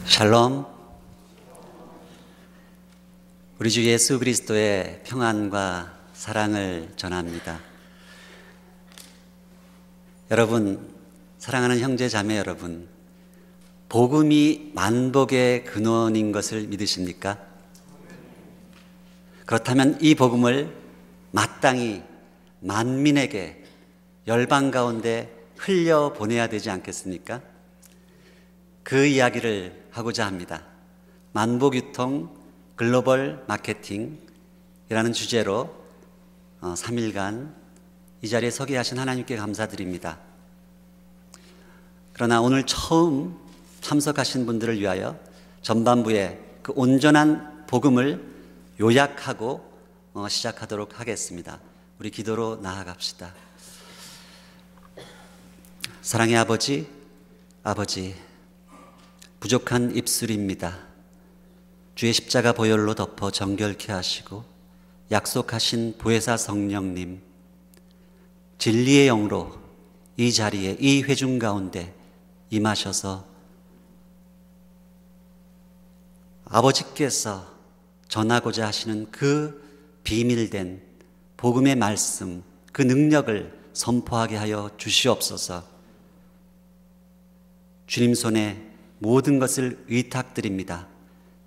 샬롬. 우리 주 예수 그리스도의 평안과 사랑을 전합니다. 여러분, 사랑하는 형제 자매 여러분, 복음이 만복의 근원인 것을 믿으십니까? 그렇다면 이 복음을 마땅히 만민에게 열방 가운데 흘려보내야 되지 않겠습니까? 그 이야기를 하고자 합니다. 만복유통 글로벌 마케팅이라는 주제로 3일간 이 자리에 서게 하신 하나님께 감사드립니다. 그러나 오늘 처음 참석하신 분들을 위하여 전반부에 그 온전한 복음을 요약하고 시작하도록 하겠습니다. 우리 기도로 나아갑시다. 사랑의 아버지, 부족한 입술입니다. 주의 십자가 보혈로 덮어 정결케 하시고 약속하신 보혜사 성령님, 진리의 영으로 이 자리에, 이 회중 가운데 임하셔서 아버지께서 전하고자 하시는 그 비밀된 복음의 말씀, 그 능력을 선포하게 하여 주시옵소서. 주님 손에 모든 것을 의탁드립니다.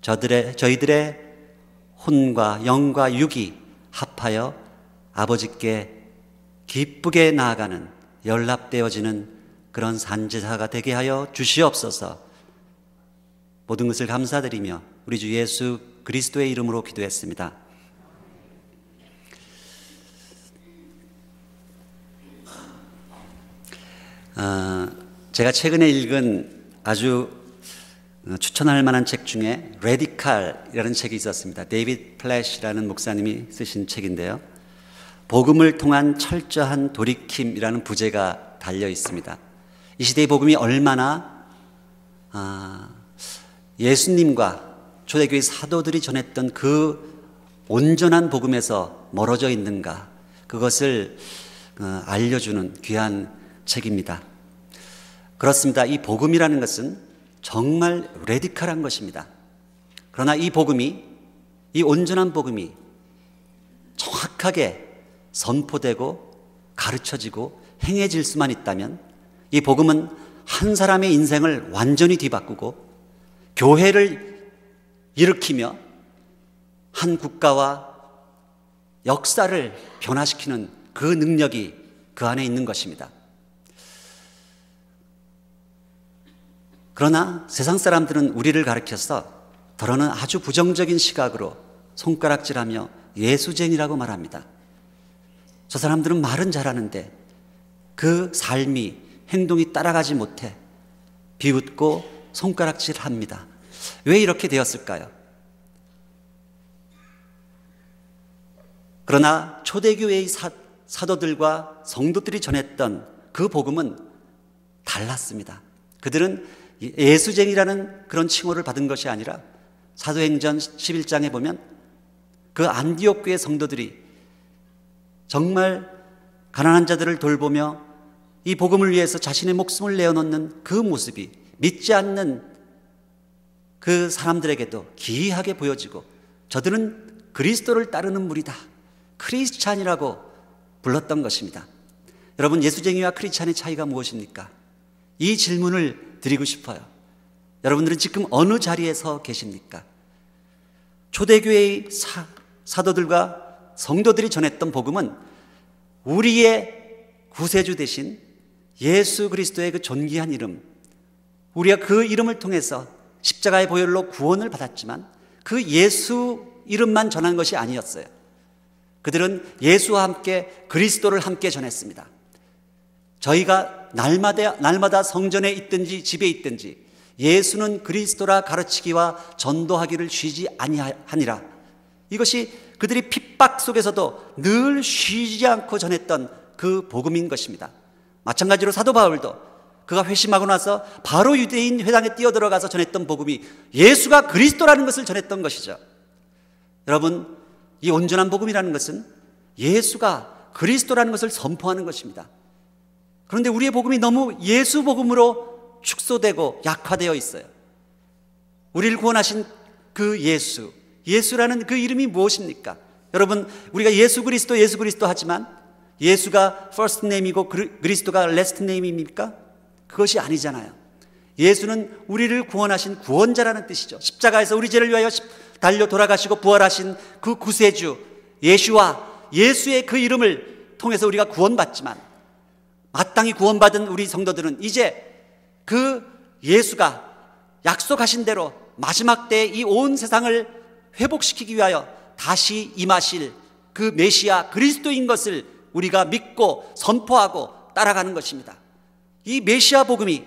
저희들의 혼과 영과 육이 합하여 아버지께 기쁘게 나아가는, 연락되어지는 그런 산제사가 되게 하여 주시옵소서. 모든 것을 감사드리며 우리 주 예수 그리스도의 이름으로 기도했습니다. 제가 최근에 읽은 아주 추천할 만한 책 중에 레디칼이라는 책이 있었습니다. 데이비드 플래시라는 목사님이 쓰신 책인데요, 복음을 통한 철저한 돌이킴이라는 부제가 달려 있습니다. 이 시대의 복음이 얼마나 예수님과 초대교회 사도들이 전했던 그 온전한 복음에서 멀어져 있는가, 그것을 알려주는 귀한 책입니다. 그렇습니다. 이 복음이라는 것은 정말 레디컬한 것입니다. 그러나 이 복음이, 이 온전한 복음이 정확하게 선포되고 가르쳐지고 행해질 수만 있다면 이 복음은 한 사람의 인생을 완전히 뒤바꾸고 교회를 일으키며 한 국가와 역사를 변화시키는 그 능력이 그 안에 있는 것입니다. 그러나 세상 사람들은 우리를 가리켜서 더러는 아주 부정적인 시각으로 손가락질하며 예수쟁이라고 말합니다. 저 사람들은 말은 잘하는데 그 삶이, 행동이 따라가지 못해 비웃고 손가락질합니다. 왜 이렇게 되었을까요? 그러나 초대교회의 사도들과 성도들이 전했던 그 복음은 달랐습니다. 그들은 예수쟁이라는 그런 칭호를 받은 것이 아니라 사도행전 11장에 보면 그 안디옥 교회 성도들이 정말 가난한 자들을 돌보며 이 복음을 위해서 자신의 목숨을 내어놓는 그 모습이 믿지 않는 그 사람들에게도 기이하게 보여지고 저들은 그리스도를 따르는 무리다, 크리스찬이라고 불렀던 것입니다. 여러분, 예수쟁이와 크리스찬의 차이가 무엇입니까? 이 질문을 드리고 싶어요. 여러분들은 지금 어느 자리에 서 계십니까? 초대교회의 사도들과 성도들이 전했던 복음은 우리의 구세주 되신 예수 그리스도의 그 존귀한 이름, 우리가 그 이름을 통해서 십자가의 보혈로 구원을 받았지만 그 예수 이름만 전한 것이 아니었어요. 그들은 예수와 함께 그리스도를 함께 전했습니다. 저희가 날마다 성전에 있든지 집에 있든지 예수는 그리스도라 가르치기와 전도하기를 쉬지 아니하니라. 이것이 그들이 핍박 속에서도 늘 쉬지 않고 전했던 그 복음인 것입니다. 마찬가지로 사도 바울도 그가 회심하고 나서 바로 유대인 회당에 뛰어들어가서 전했던 복음이 예수가 그리스도라는 것을 전했던 것이죠. 여러분, 이 온전한 복음이라는 것은 예수가 그리스도라는 것을 선포하는 것입니다. 그런데 우리의 복음이 너무 예수 복음으로 축소되고 약화되어 있어요. 우리를 구원하신 그 예수라는 그 이름이 무엇입니까? 여러분, 우리가 예수 그리스도 하지만 예수가 first name이고 그리스도가 last name입니까? 그것이 아니잖아요. 예수는 우리를 구원하신 구원자라는 뜻이죠. 십자가에서 우리 죄를 위하여 달려 돌아가시고 부활하신 그 구세주 예수와 예수의 그 이름을 통해서 우리가 구원받지만, 마땅히 구원받은 우리 성도들은 이제 그 예수가 약속하신 대로 마지막 때 이 온 세상을 회복시키기 위하여 다시 임하실 그 메시아 그리스도인 것을 우리가 믿고 선포하고 따라가는 것입니다. 이 메시아 복음이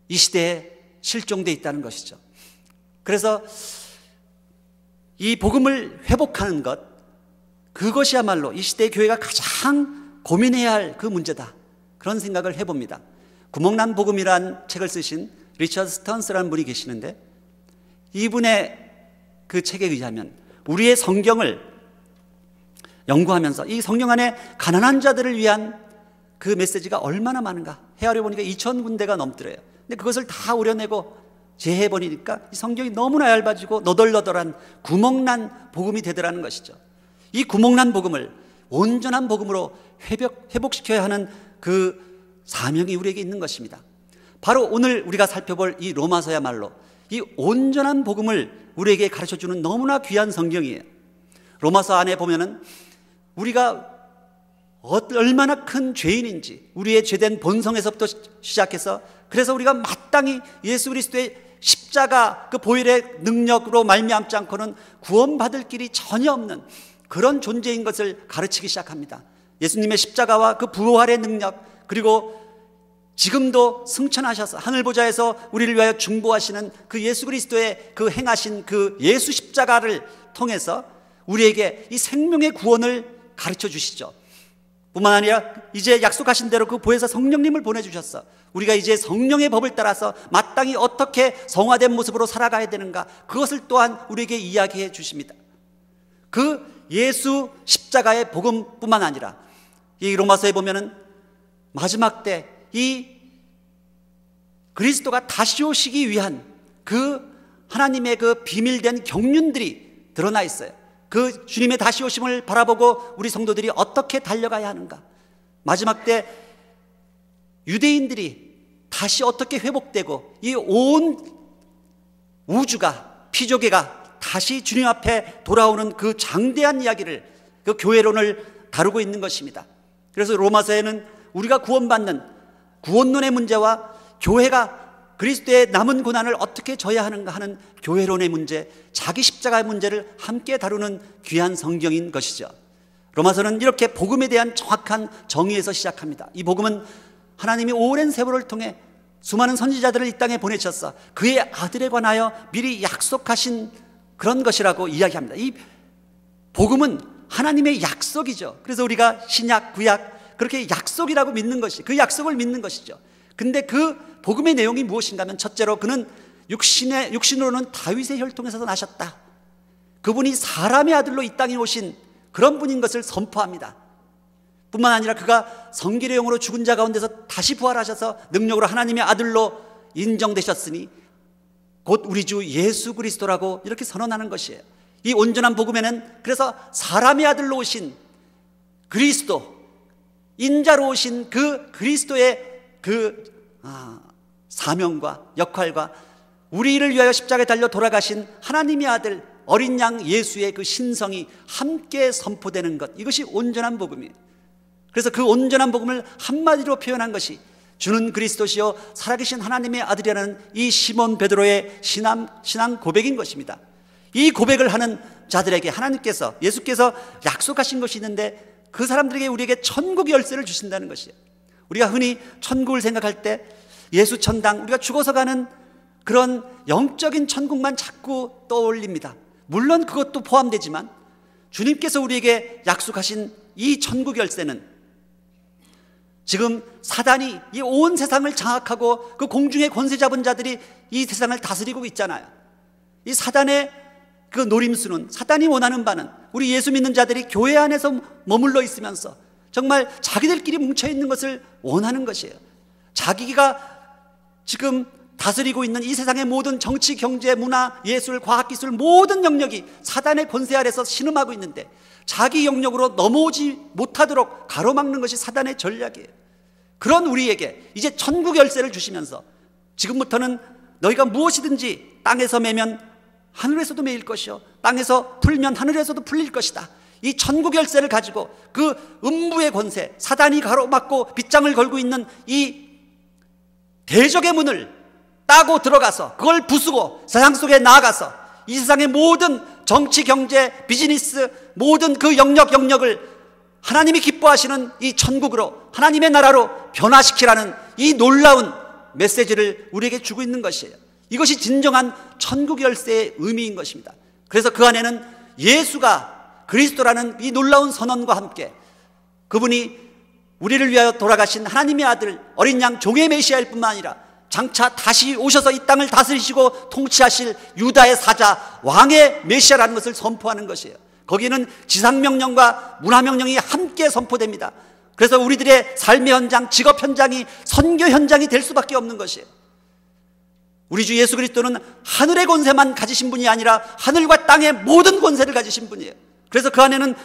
이 시대에 실종되어 있다는 것이죠. 그래서 이 복음을 회복하는 것, 그것이야말로 이 시대의 교회가 가장 고민해야 할 그 문제다, 그런 생각을 해봅니다. 구멍난 복음이란 책을 쓰신 리처드 스턴스라는 분이 계시는데, 이분의 그 책에 의하면 우리의 성경을 연구하면서 이 성경 안에 가난한 자들을 위한 그 메시지가 얼마나 많은가 헤아려 보니까 2,000군데가 넘더래요. 근데 그것을 다 우려내고 재해버리니까 이 성경이 너무나 얇아지고 너덜너덜한 구멍난 복음이 되더라는 것이죠. 이 구멍난 복음을 온전한 복음으로 회복시켜야 하는 그 사명이 우리에게 있는 것입니다. 바로 오늘 우리가 살펴볼 이 로마서야말로 이 온전한 복음을 우리에게 가르쳐주는 너무나 귀한 성경이에요. 로마서 안에 보면은 우리가 얼마나 큰 죄인인지, 우리의 죄된 본성에서부터 시작해서, 그래서 우리가 마땅히 예수 그리스도의 십자가 그 보혈의 능력으로 말미암지 않고는 구원받을 길이 전혀 없는 그런 존재인 것을 가르치기 시작합니다. 예수님의 십자가와 그 부활의 능력, 그리고 지금도 승천하셔서 하늘보좌에서 우리를 위하여 중보하시는 그 예수 그리스도의 그 행하신 그 예수 십자가를 통해서 우리에게 이 생명의 구원을 가르쳐 주시죠. 뿐만 아니라 이제 약속하신 대로 그 보혜사 성령님을 보내주셨어. 우리가 이제 성령의 법을 따라서 마땅히 어떻게 성화된 모습으로 살아가야 되는가, 그것을 또한 우리에게 이야기해 주십니다. 그 예수 십자가의 복음뿐만 아니라 이 로마서에 보면은 마지막 때 이 그리스도가 다시 오시기 위한 그 하나님의 그 비밀된 경륜들이 드러나 있어요. 그 주님의 다시 오심을 바라보고 우리 성도들이 어떻게 달려가야 하는가, 마지막 때 유대인들이 다시 어떻게 회복되고 이 온 우주가, 피조계가 다시 주님 앞에 돌아오는 그 장대한 이야기를, 그 교회론을 다루고 있는 것입니다. 그래서 로마서에는 우리가 구원받는 구원론의 문제와 교회가 그리스도의 남은 고난을 어떻게 져야 하는가 하는 교회론의 문제, 자기 십자가의 문제를 함께 다루는 귀한 성경인 것이죠. 로마서는 이렇게 복음에 대한 정확한 정의에서 시작합니다. 이 복음은 하나님이 오랜 세월을 통해 수많은 선지자들을 이 땅에 보내셔서 그의 아들에 관하여 미리 약속하신 그런 것이라고 이야기합니다. 이 복음은 하나님의 약속이죠. 그래서 우리가 신약, 구약 그렇게 약속이라고 믿는 것이, 그 약속을 믿는 것이죠. 근데 그 복음의 내용이 무엇인가 하면, 첫째로 그는 육신으로는 다윗의 혈통에서 나셨다. 그분이 사람의 아들로 이 땅에 오신 그런 분인 것을 선포합니다. 뿐만 아니라 그가 성길의 영으로 죽은 자 가운데서 다시 부활하셔서 능력으로 하나님의 아들로 인정되셨으니 곧 우리 주 예수 그리스도라고 이렇게 선언하는 것이에요. 이 온전한 복음에는 그래서 사람의 아들로 오신 그리스도, 인자로 오신 그 그리스도의 그 사명과 역할과 우리를 위하여 십자가에 달려 돌아가신 하나님의 아들 어린 양 예수의 그 신성이 함께 선포되는 것, 이것이 온전한 복음이에요. 그래서 그 온전한 복음을 한마디로 표현한 것이 주는 그리스도시요 살아계신 하나님의 아들이라는 이 시몬 베드로의 신앙 고백인 것입니다. 이 고백을 하는 자들에게 하나님께서, 예수께서 약속하신 것이 있는데 그 사람들에게 우리에게 천국 열쇠를 주신다는 것이에요. 우리가 흔히 천국을 생각할 때 예수 천당, 우리가 죽어서 가는 그런 영적인 천국만 자꾸 떠올립니다. 물론 그것도 포함되지만 주님께서 우리에게 약속하신 이 천국 열쇠는 지금 사단이 이 온 세상을 장악하고 그 공중의 권세 잡은 자들이 이 세상을 다스리고 있잖아요. 이 사단의 그 노림수는, 사단이 원하는 바는 우리 예수 믿는 자들이 교회 안에서 머물러 있으면서 정말 자기들끼리 뭉쳐있는 것을 원하는 것이에요. 자기가 지금 다스리고 있는 이 세상의 모든 정치, 경제, 문화, 예술, 과학기술 모든 영역이 사단의 권세 아래서 신음하고 있는데 자기 영역으로 넘어오지 못하도록 가로막는 것이 사단의 전략이에요. 그런 우리에게 이제 천국 열쇠를 주시면서 지금부터는 너희가 무엇이든지 땅에서 매면 하늘에서도 매일 것이요 땅에서 풀면 하늘에서도 풀릴 것이다. 이 천국 열쇠를 가지고 그 음부의 권세, 사단이 가로막고 빗장을 걸고 있는 이 대적의 문을 따고 들어가서 그걸 부수고 세상 속에 나아가서 이 세상의 모든 정치, 경제, 비즈니스 모든 그 영역을 하나님이 기뻐하시는 이 천국으로 하나님의 나라로 변화시키라는 이 놀라운 메시지를 우리에게 주고 있는 것이에요. 이것이 진정한 천국 열쇠의 의미인 것입니다. 그래서 그 안에는 예수가 그리스도라는 이 놀라운 선언과 함께 그분이 우리를 위하여 돌아가신 하나님의 아들 어린 양 종의 메시아일 뿐만 아니라 장차 다시 오셔서 이 땅을 다스리시고 통치하실 유다의 사자 왕의 메시아라는 것을 선포하는 것이에요. 거기는 지상명령과 문화명령이 함께 선포됩니다. 그래서 우리들의 삶의 현장, 직업 현장이 선교 현장이 될 수밖에 없는 것이에요. 우리 주 예수 그리스도는 하늘의 권세만 가지신 분이 아니라 하늘과 땅의 모든 권세를 가지신 분이에요. 그래서 그 안에는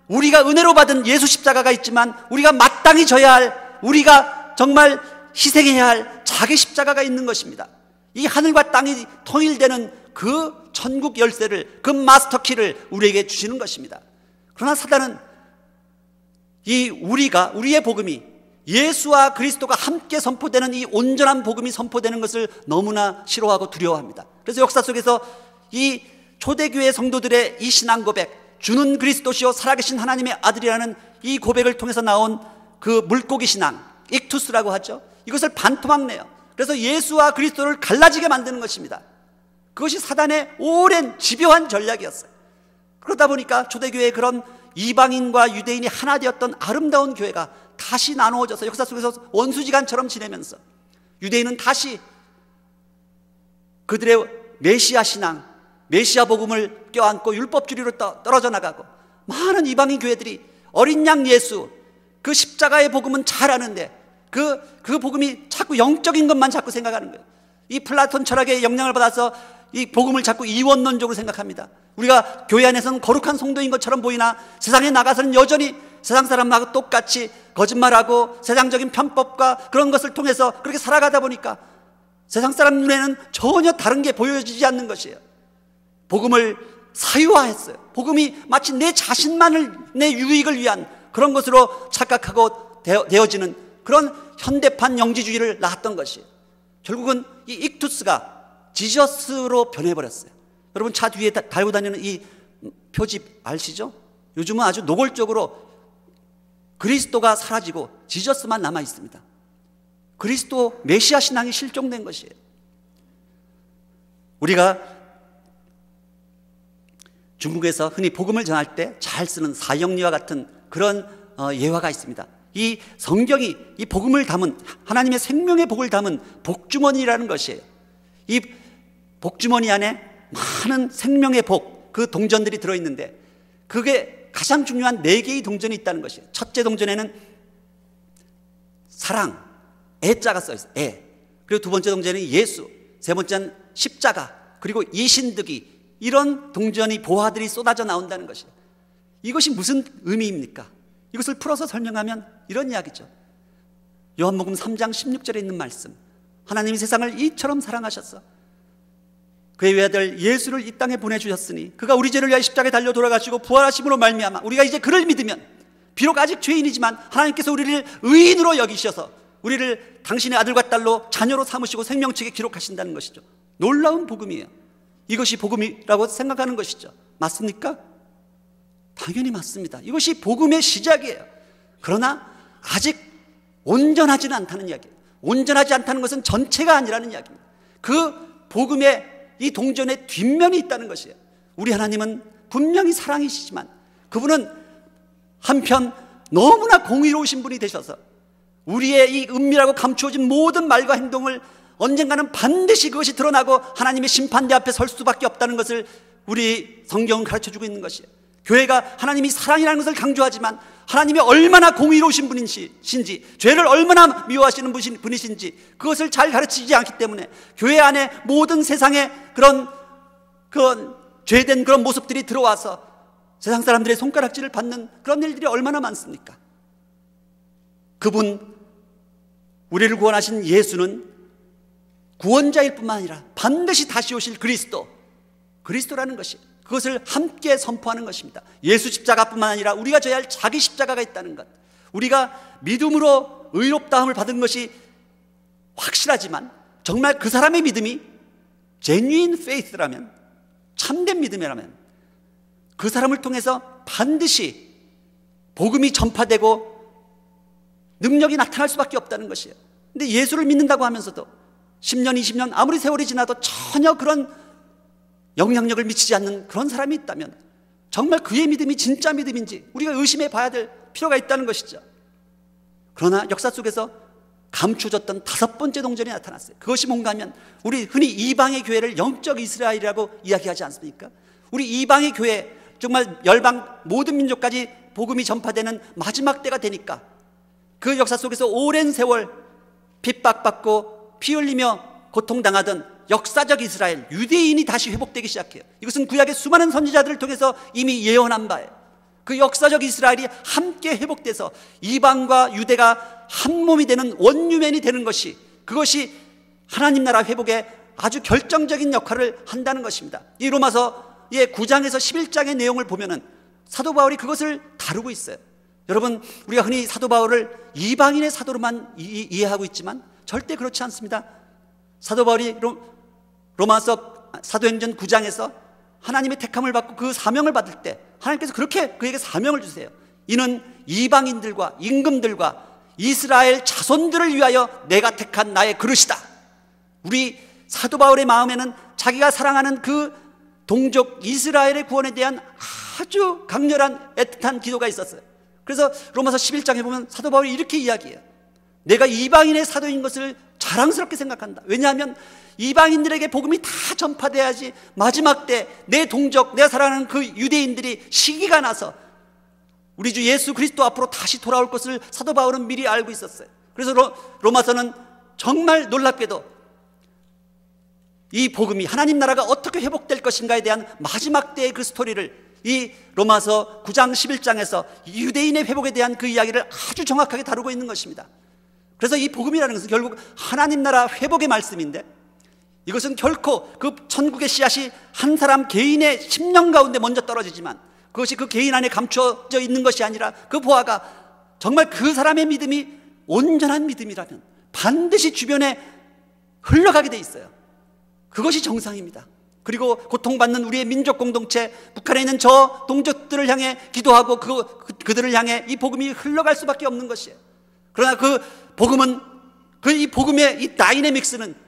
우리가 은혜로 받은 예수 십자가가 있지만 우리가 마땅히 져야 할, 우리가 정말 희생해야 할 자기 십자가가 있는 것입니다. 이 하늘과 땅이 통일되는 그 천국 열쇠를, 그 마스터키를 우리에게 주시는 것입니다. 그러나 사단은 우리의 복음이 예수와 그리스도가 함께 선포되는 이 온전한 복음이 선포되는 것을 너무나 싫어하고 두려워합니다. 그래서 역사 속에서 이 초대교회 성도들의 이 신앙 고백, 주는 그리스도시요 살아계신 하나님의 아들이라는 이 고백을 통해서 나온 그 물고기 신앙, 익투스라고 하죠. 이것을 반토막내요. 그래서 예수와 그리스도를 갈라지게 만드는 것입니다. 그것이 사단의 오랜 집요한 전략이었어요. 그러다 보니까 초대교회의 그런 이방인과 유대인이 하나 되었던 아름다운 교회가 다시 나누어져서 역사 속에서 원수지간처럼 지내면서 유대인은 다시 그들의 메시아 신앙, 메시아 복음을 껴안고 율법주의로 떨어져 나가고, 많은 이방인 교회들이 어린 양 예수, 그 십자가의 복음은 잘 아는데 그 복음이 자꾸 영적인 것만 자꾸 생각하는 거예요. 이 플라톤 철학의 영향을 받아서 이 복음을 자꾸 이원론적으로 생각합니다. 우리가 교회 안에서는 거룩한 성도인 것처럼 보이나 세상에 나가서는 여전히 세상 사람하고 똑같이 거짓말하고 세상적인 편법과 그런 것을 통해서 그렇게 살아가다 보니까 세상 사람 눈에는 전혀 다른 게 보여지지 않는 것이에요. 복음을 사유화했어요. 복음이 마치 내 자신만을, 내 유익을 위한 그런 것으로 착각하고 되어지는 그런 현대판 영지주의를 낳았던 것이에요. 결국은 이 익투스가 지저스로 변해버렸어요. 여러분 차 뒤에 달고 다니는 이 표집 아시죠? 요즘은 아주 노골적으로 그리스도가 사라지고 지저스만 남아 있습니다. 그리스도 메시아 신앙이 실종된 것이에요. 우리가 중국에서 흔히 복음을 전할 때 잘 쓰는 사형리와 같은 그런 예화가 있습니다. 이 성경이 이 복음을 담은, 하나님의 생명의 복을 담은 복주머니라는 것이에요. 이 복주머니 안에 많은 생명의 복, 그 동전들이 들어있는데 그게 가장 중요한 4개의 동전이 있다는 것이에요. 첫째 동전에는 사랑, 애자가 써있어요. 애. 그리고 두 번째 동전은 예수, 세 번째는 십자가, 그리고 이신득이, 이런 동전이 보화들이 쏟아져 나온다는 것이에요. 이것이 무슨 의미입니까? 이것을 풀어서 설명하면 이런 이야기죠. 요한복음 3장 16절에 있는 말씀, 하나님이 세상을 이처럼 사랑하셨어 그의 외아들 예수를 이 땅에 보내주셨으니 그가 우리 죄를 위하여 십자가에 달려 돌아가시고 부활하심으로 말미암아 우리가 이제 그를 믿으면 비록 아직 죄인이지만 하나님께서 우리를 의인으로 여기셔서 우리를 당신의 아들과 딸로 자녀로 삼으시고 생명책에 기록하신다는 것이죠. 놀라운 복음이에요. 이것이 복음이라고 생각하는 것이죠. 맞습니까? 당연히 맞습니다. 이것이 복음의 시작이에요. 그러나 아직 온전하지는 않다는 이야기예요. 온전하지 않다는 것은 전체가 아니라는 이야기입니다. 그 복음의 이 동전의 뒷면이 있다는 것이에요. 우리 하나님은 분명히 사랑이시지만 그분은 한편 너무나 공의로우신 분이 되셔서 우리의 이 은밀하고 감추어진 모든 말과 행동을 언젠가는 반드시 그것이 드러나고 하나님의 심판대 앞에 설 수밖에 없다는 것을 우리 성경은 가르쳐주고 있는 것이에요. 교회가 하나님이 사랑이라는 것을 강조하지만 하나님이 얼마나 공의로우신 분이신지, 죄를 얼마나 미워하시는 분이신지 그것을 잘 가르치지 않기 때문에 교회 안에 모든 세상의 그런 죄된 그런 모습들이 들어와서 세상 사람들의 손가락질을 받는 그런 일들이 얼마나 많습니까? 그분, 우리를 구원하신 예수는 구원자일 뿐만 아니라 반드시 다시 오실 그리스도라는 것이, 그것을 함께 선포하는 것입니다. 예수 십자가뿐만 아니라 우리가 져야 할 자기 십자가가 있다는 것, 우리가 믿음으로 의롭다함을 받은 것이 확실하지만 정말 그 사람의 믿음이 genuine faith라면, 참된 믿음이라면 그 사람을 통해서 반드시 복음이 전파되고 능력이 나타날 수밖에 없다는 것이에요. 근데 예수를 믿는다고 하면서도 10년, 20년 아무리 세월이 지나도 전혀 그런 영향력을 미치지 않는 그런 사람이 있다면 정말 그의 믿음이 진짜 믿음인지 우리가 의심해 봐야 될 필요가 있다는 것이죠. 그러나 역사 속에서 감추어졌던 5번째 동전이 나타났어요. 그것이 뭔가 하면 우리 흔히 이방의 교회를 영적 이스라엘이라고 이야기하지 않습니까? 우리 이방의 교회, 정말 열방 모든 민족까지 복음이 전파되는 마지막 때가 되니까 그 역사 속에서 오랜 세월 핍박받고 피 흘리며 고통당하던 역사적 이스라엘, 유대인이 다시 회복되기 시작해요. 이것은 구약의 수많은 선지자들을 통해서 이미 예언한 바예요. 그 역사적 이스라엘이 함께 회복돼서 이방과 유대가 한 몸이 되는 원유맨이 되는 것이, 그것이 하나님 나라 회복에 아주 결정적인 역할을 한다는 것입니다. 이 로마서의 9장에서 11장의 내용을 보면은 사도 바울이 그것을 다루고 있어요. 여러분, 우리가 흔히 사도 바울을 이방인의 사도로만 이해하고 있지만 절대 그렇지 않습니다. 사도 바울이 로마서 사도행전 9장에서 하나님의 택함을 받고 그 사명을 받을 때 하나님께서 그렇게 그에게 사명을 주세요. 이는 이방인들과 임금들과 이스라엘 자손들을 위하여 내가 택한 나의 그릇이다. 우리 사도 바울의 마음에는 자기가 사랑하는 그 동족 이스라엘의 구원에 대한 아주 강렬한 애틋한 기도가 있었어요. 그래서 로마서 11장에 보면 사도 바울이 이렇게 이야기해요. 내가 이방인의 사도인 것을 자랑스럽게 생각한다. 왜냐하면 이방인들에게 복음이 다 전파돼야지 마지막 때 내 동족, 내가 사랑하는 그 유대인들이 시기가 나서 우리 주 예수 그리스도 앞으로 다시 돌아올 것을 사도 바울은 미리 알고 있었어요. 그래서 로마서는 정말 놀랍게도 이 복음이, 하나님 나라가 어떻게 회복될 것인가에 대한 마지막 때의 그 스토리를 이 로마서 9장 11장에서 유대인의 회복에 대한 그 이야기를 아주 정확하게 다루고 있는 것입니다. 그래서 이 복음이라는 것은 결국 하나님 나라 회복의 말씀인데, 이것은 결코 그 천국의 씨앗이 한 사람 개인의 심령 가운데 먼저 떨어지지만 그것이 그 개인 안에 감추어져 있는 것이 아니라 그 보아가 정말 그 사람의 믿음이 온전한 믿음이라면 반드시 주변에 흘러가게 돼 있어요. 그것이 정상입니다. 그리고 고통받는 우리의 민족 공동체, 북한에 있는 저 동족들을 향해 기도하고 그들을 향해 이 복음이 흘러갈 수밖에 없는 것이에요. 그러나 그 복음은, 이 복음의 이 다이내믹스는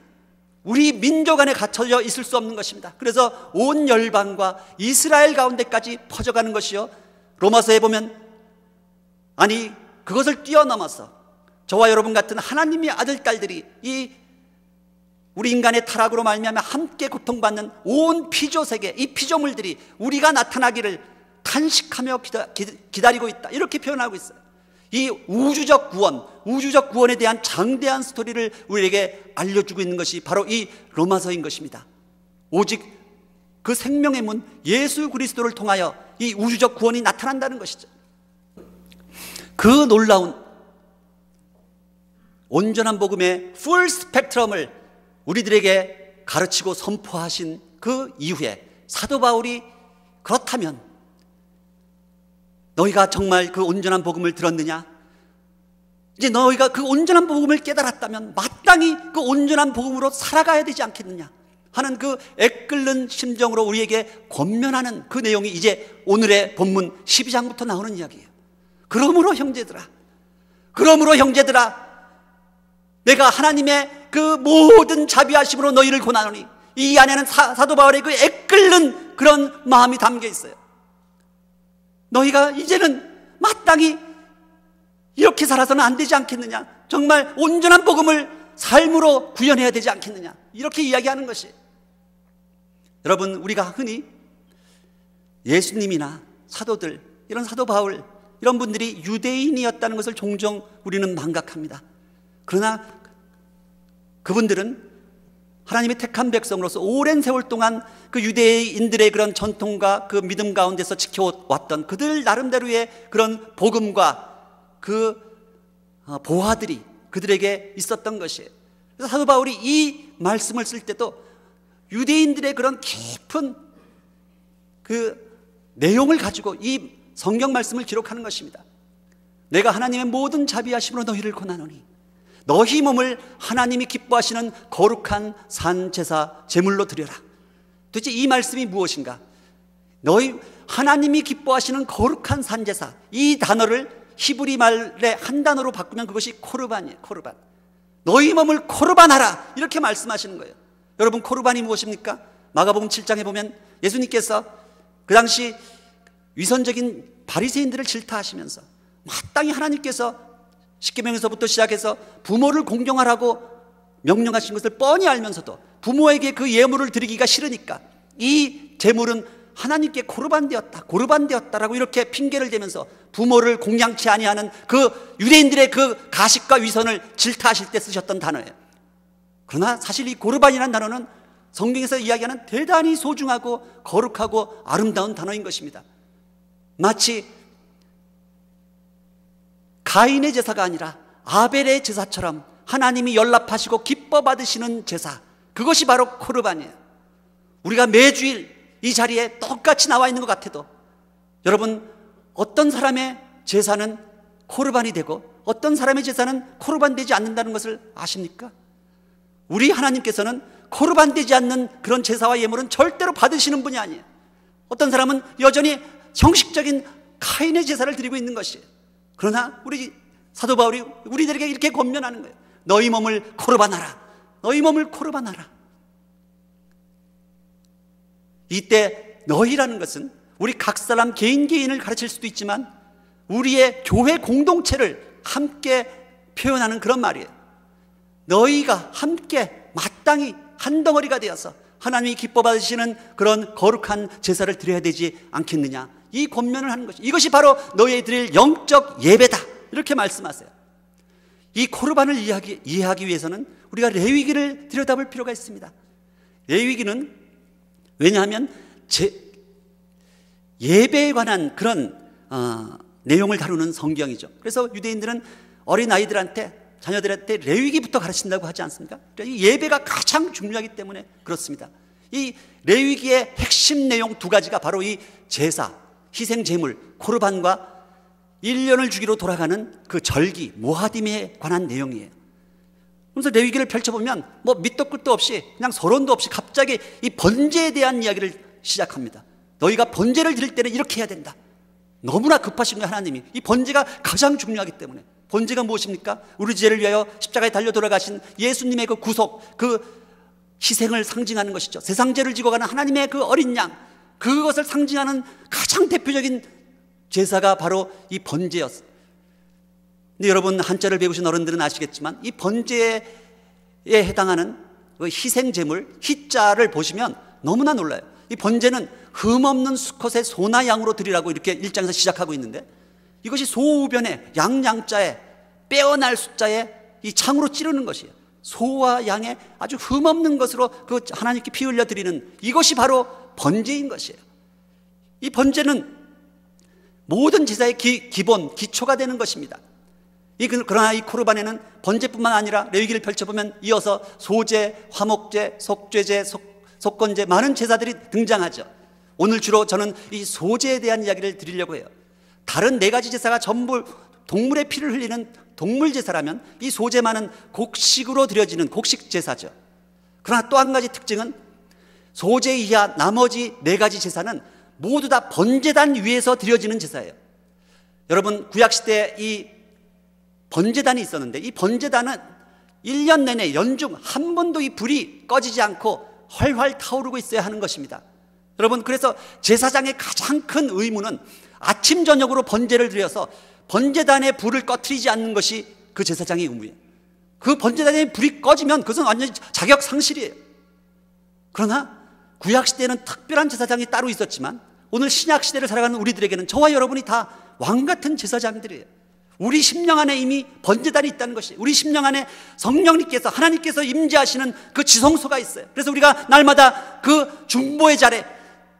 우리 민족 안에 갇혀져 있을 수 없는 것입니다. 그래서 온 열방과 이스라엘 가운데까지 퍼져가는 것이요, 로마서에 보면 아니 그것을 뛰어넘어서 저와 여러분 같은 하나님의 아들 딸들이 이 우리 인간의 타락으로 말미암아 함께 고통받는 온 피조세계, 이 피조물들이 우리가 나타나기를 탄식하며 기다리고 있다, 이렇게 표현하고 있어요. 이 우주적 구원에 대한 장대한 스토리를 우리에게 알려주고 있는 것이 바로 이 로마서인 것입니다. 오직 그 생명의 문 예수 그리스도를 통하여 이 우주적 구원이 나타난다는 것이죠. 그 놀라운 온전한 복음의 풀 스펙트럼을 우리들에게 가르치고 선포하신 그 이후에 사도 바울이 그렇다면 너희가 정말 그 온전한 복음을 들었느냐? 이제 너희가 그 온전한 복음을 깨달았다면 마땅히 그 온전한 복음으로 살아가야 되지 않겠느냐 하는 그 애끓는 심정으로 우리에게 권면하는 그 내용이 이제 오늘의 본문 12장부터 나오는 이야기예요. 그러므로 형제들아, 내가 하나님의 그 모든 자비하심으로 너희를 고나노니, 이 안에는 사도 바울의 그 애끓는 그런 마음이 담겨 있어요. 너희가 이제는 마땅히 이렇게 살아서는 안 되지 않겠느냐, 정말 온전한 복음을 삶으로 구현해야 되지 않겠느냐, 이렇게 이야기하는 것이. 여러분, 우리가 흔히 예수님이나 사도들, 이런 사도 바울, 이런 분들이 유대인이었다는 것을 종종 우리는 망각합니다. 그러나 그분들은 하나님의 택한 백성으로서 오랜 세월 동안 그 유대인들의 그런 전통과 그 믿음 가운데서 지켜왔던 그들 나름대로의 그런 복음과 그 보화들이 그들에게 있었던 것이에요. 그래서 사도 바울이 이 말씀을 쓸 때도 유대인들의 그런 깊은 그 내용을 가지고 이 성경 말씀을 기록하는 것입니다. 내가 하나님의 모든 자비하심으로 너희를 권하노니 너희 몸을 하나님이 기뻐하시는 거룩한 산제사 제물로 드려라. 도대체 이 말씀이 무엇인가? 너희 하나님이 기뻐하시는 거룩한 산제사, 이 단어를 히브리 말의 한 단어로 바꾸면 그것이 코르반이에요. 코르반. 너희 몸을 코르반하라, 이렇게 말씀하시는 거예요. 여러분, 코르반이 무엇입니까? 마가복음 7장에 보면 예수님께서 그 당시 위선적인 바리새인들을 질타하시면서 마땅히 하나님께서 십계명에서부터 시작해서 부모를 공경하라고 명령하신 것을 뻔히 알면서도 부모에게 그 예물을 드리기가 싫으니까 이 제물은 하나님께 고르반되었다라고 이렇게 핑계를 대면서 부모를 공양치 아니하는 그 유대인들의 그 가식과 위선을 질타하실 때 쓰셨던 단어예요. 그러나 사실 이 고르반이라는 단어는 성경에서 이야기하는 대단히 소중하고 거룩하고 아름다운 단어인 것입니다. 마치 가인의 제사가 아니라 아벨의 제사처럼 하나님이 연락하시고 기뻐 받으시는 제사, 그것이 바로 코르반이에요. 우리가 매주일 이 자리에 똑같이 나와 있는 것 같아도 여러분, 어떤 사람의 제사는 코르반이 되고 어떤 사람의 제사는 코르반 되지 않는다는 것을 아십니까? 우리 하나님께서는 코르반 되지 않는 그런 제사와 예물은 절대로 받으시는 분이 아니에요. 어떤 사람은 여전히 형식적인 카인의 제사를 드리고 있는 것이에요. 그러나 우리 사도 바울이 우리들에게 이렇게 권면하는 거예요. 너희 몸을 코르반하라. 너희 몸을 코르반하라. 이때 너희라는 것은 우리 각 사람 개인을 가르칠 수도 있지만 우리의 교회 공동체를 함께 표현하는 그런 말이에요. 너희가 함께 마땅히 한 덩어리가 되어서 하나님이 기뻐 받으시는 그런 거룩한 제사를 드려야 되지 않겠느냐, 이 권면을 하는 것이, 이것이 바로 너희에 드릴 영적 예배다, 이렇게 말씀하세요. 이 코르반을 이해하기 위해서는 우리가 레위기를 들여다볼 필요가 있습니다. 레위기는 왜냐하면 예배에 관한 그런 내용을 다루는 성경이죠. 그래서 유대인들은 어린아이들한테, 자녀들한테 레위기부터 가르친다고 하지 않습니까? 그러니까 이 예배가 가장 중요하기 때문에 그렇습니다. 이 레위기의 핵심 내용 두 가지가 바로 이 제사, 희생제물, 코르반과 1년을 주기로 돌아가는 그 절기, 모하딤에 관한 내용이에요. 그래서 레위기를 펼쳐보면 뭐 밑도 끝도 없이 그냥 서론도 없이 갑자기 이 번제에 대한 이야기를 시작합니다. 너희가 번제를 드릴 때는 이렇게 해야 된다. 너무나 급하신 거예요, 하나님이. 이 번제가 가장 중요하기 때문에. 번제가 무엇입니까? 우리 죄를 위하여 십자가에 달려 돌아가신 예수님의 그 구속, 그 희생을 상징하는 것이죠. 세상 죄를 지고 가는 하나님의 그 어린 양, 그것을 상징하는 가장 대표적인 제사가 바로 이 번제였어요. 근데 여러분, 한자를 배우신 어른들은 아시겠지만 이 번제에 해당하는 그 희생제물, 희자를 보시면 너무나 놀라요. 이 번제는 흠없는 수컷의 소나 양으로 드리라고 이렇게 1장에서 시작하고 있는데, 이것이 소우변에 양자에 빼어날 숫자에 이 창으로 찌르는 것이에요. 소와 양의 아주 흠없는 것으로 그 하나님께 피 흘려 드리는, 이것이 바로 번제인 것이에요. 이 번제는 모든 제사의 기본, 기초가 되는 것입니다. 그러나 이 코르반에는 번제뿐만 아니라 레위기를 펼쳐보면 이어서 소제, 화목제, 속죄제, 속건제, 많은 제사들이 등장하죠. 오늘 주로 저는 이 소제에 대한 이야기를 드리려고 해요. 다른 네 가지 제사가 전부 동물의 피를 흘리는 동물 제사라면 이 소제만은 곡식으로 드려지는 곡식 제사죠. 그러나 또 한 가지 특징은 소제 이하 나머지 네 가지 제사는 모두 다 번제단 위에서 드려지는 제사예요. 여러분, 구약시대에 이 번제단이 있었는데 이 번제단은 1년 내내 연중 한 번도 이 불이 꺼지지 않고 활활 타오르고 있어야 하는 것입니다. 여러분, 그래서 제사장의 가장 큰 의무는 아침 저녁으로 번제를 드려서 번제단의 불을 꺼트리지 않는 것이 그 제사장의 의무예요. 그 번제단의 불이 꺼지면 그것은 완전히 자격 상실이에요. 그러나 구약시대에는 특별한 제사장이 따로 있었지만 오늘 신약 시대를 살아가는 우리들에게는 저와 여러분이 다 왕같은 제사장들이에요. 우리 심령 안에 이미 번제단이 있다는 것이, 우리 심령 안에 성령님께서, 하나님께서 임재하시는 그 지성소가 있어요. 그래서 우리가 날마다 그 중보의 자리에,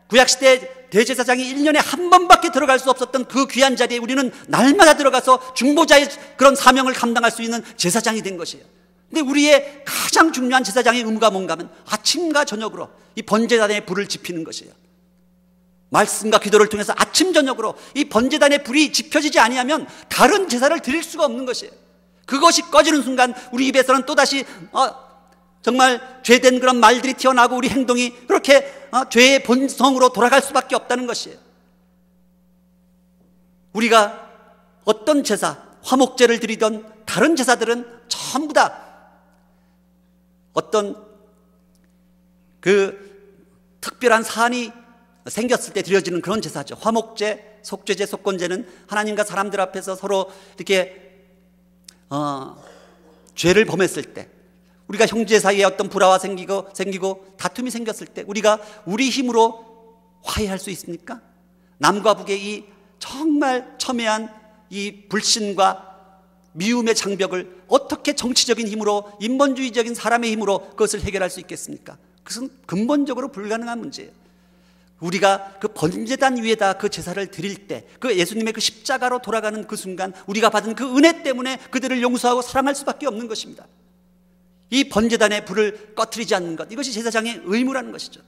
구약시대 대제사장이 1년에 한 번밖에 들어갈 수 없었던 그 귀한 자리에 우리는 날마다 들어가서 중보자의 그런 사명을 감당할 수 있는 제사장이 된 것이에요. 근데 우리의 가장 중요한 제사장의 의무가 뭔가 하면 아침과 저녁으로 이 번제단에 불을 지피는 것이에요. 말씀과 기도를 통해서 아침 저녁으로 이 번제단의 불이 지펴지지 아니하면 다른 제사를 드릴 수가 없는 것이에요. 그것이 꺼지는 순간 우리 입에서는 또다시 정말 죄된 그런 말들이 튀어나오고 우리 행동이 그렇게 죄의 본성으로 돌아갈 수밖에 없다는 것이에요. 우리가 어떤 제사, 화목제를 드리던 다른 제사들은 전부 다 어떤 그 특별한 사안이 생겼을 때 드려지는 그런 제사죠. 화목제, 속죄제, 속건제는 하나님과 사람들 앞에서 서로 이렇게 죄를 범했을 때, 우리가 형제 사이에 어떤 불화가 생기고 다툼이 생겼을 때 우리가 우리 힘으로 화해할 수 있습니까? 남과 북의 이 정말 첨예한 이 불신과 미움의 장벽을 어떻게 정치적인 힘으로, 인본주의적인 사람의 힘으로 그것을 해결할 수 있겠습니까? 그것은 근본적으로 불가능한 문제예요. 우리가 그 번제단 위에다 그 제사를 드릴 때, 그 예수님의 그 십자가로 돌아가는 그 순간 우리가 받은 그 은혜 때문에 그들을 용서하고 사랑할 수밖에 없는 것입니다. 이 번제단의 불을 꺼트리지 않는 것, 이것이 제사장의 의무라는 것이죠.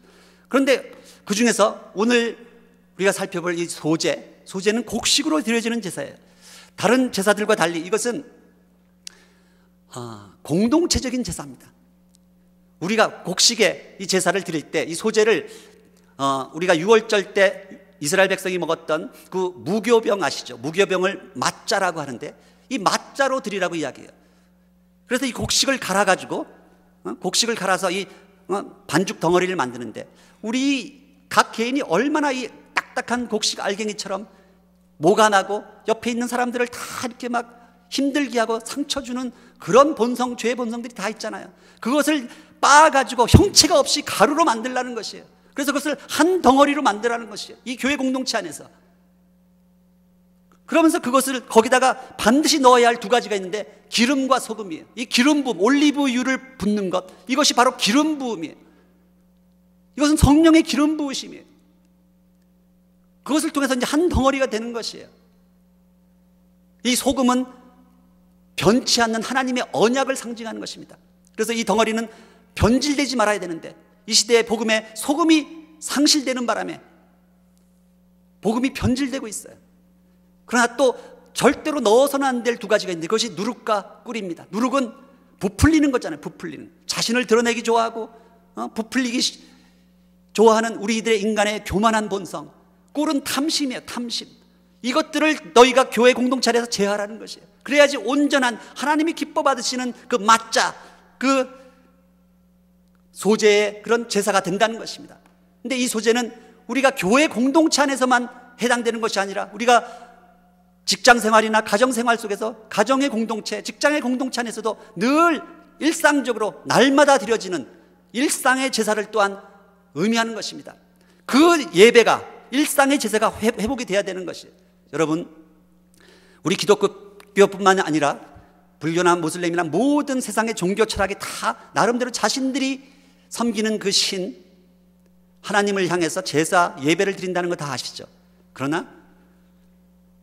그런데 그 중에서 오늘 우리가 살펴볼 이 소제는 곡식으로 드려지는 제사예요. 다른 제사들과 달리 이것은 공동체적인 제사입니다. 우리가 곡식에 이 제사를 드릴 때 이 소제를 우리가 유월절 때 이스라엘 백성이 먹었던 그 무교병 아시죠? 무교병을 맞자라고 하는데 이 맞자로 드리라고 이야기해요. 그래서 이 곡식을 갈아가지고 곡식을 갈아서 이 반죽 덩어리를 만드는데 우리 각 개인이 얼마나 이 딱딱한 곡식 알갱이처럼 모가 나고 옆에 있는 사람들을 다 이렇게 막 힘들게 하고 상처 주는 그런 본성, 죄의 본성들이 다 있잖아요. 그것을 빻아가지고 형체가 없이 가루로 만들라는 것이에요. 그래서 그것을 한 덩어리로 만들라는 것이에요. 이 교회 공동체 안에서. 그러면서 그것을 거기다가 반드시 넣어야 할 두 가지가 있는데 기름과 소금이에요. 이 기름 부음, 올리브유를 붓는 것, 이것이 바로 기름 부음이에요. 이것은 성령의 기름 부으심이에요. 그것을 통해서 이제 한 덩어리가 되는 것이에요. 이 소금은 변치 않는 하나님의 언약을 상징하는 것입니다. 그래서 이 덩어리는 변질되지 말아야 되는데 이 시대의 복음에 소금이 상실되는 바람에 복음이 변질되고 있어요. 그러나 또 절대로 넣어서는 안 될 두 가지가 있는데 그것이 누룩과 꿀입니다. 누룩은 부풀리는 거잖아요. 부풀리는, 자신을 드러내기 좋아하고 부풀리기 좋아하는 우리들의 인간의 교만한 본성. 꿀은 탐심이에요. 탐심. 이것들을 너희가 교회 공동체에서 제하라는 것이에요. 그래야지 온전한 하나님이 기뻐 받으시는 그 맞자, 그 소제의 그런 제사가 된다는 것입니다. 근데 이 소제는 우리가 교회 공동체 안에서만 해당되는 것이 아니라 우리가 직장 생활이나 가정 생활 속에서 가정의 공동체, 직장의 공동체 안에서도 늘 일상적으로 날마다 드려지는 일상의 제사를 또한 의미하는 것입니다. 그 예배가, 일상의 제사가 회복이 돼야 되는 것이에요. 여러분, 우리 기독교뿐만 아니라 불교나 무슬림이나 모든 세상의 종교 철학이 다 나름대로 자신들이 섬기는 그 신, 하나님을 향해서 제사, 예배를 드린다는 거 다 아시죠? 그러나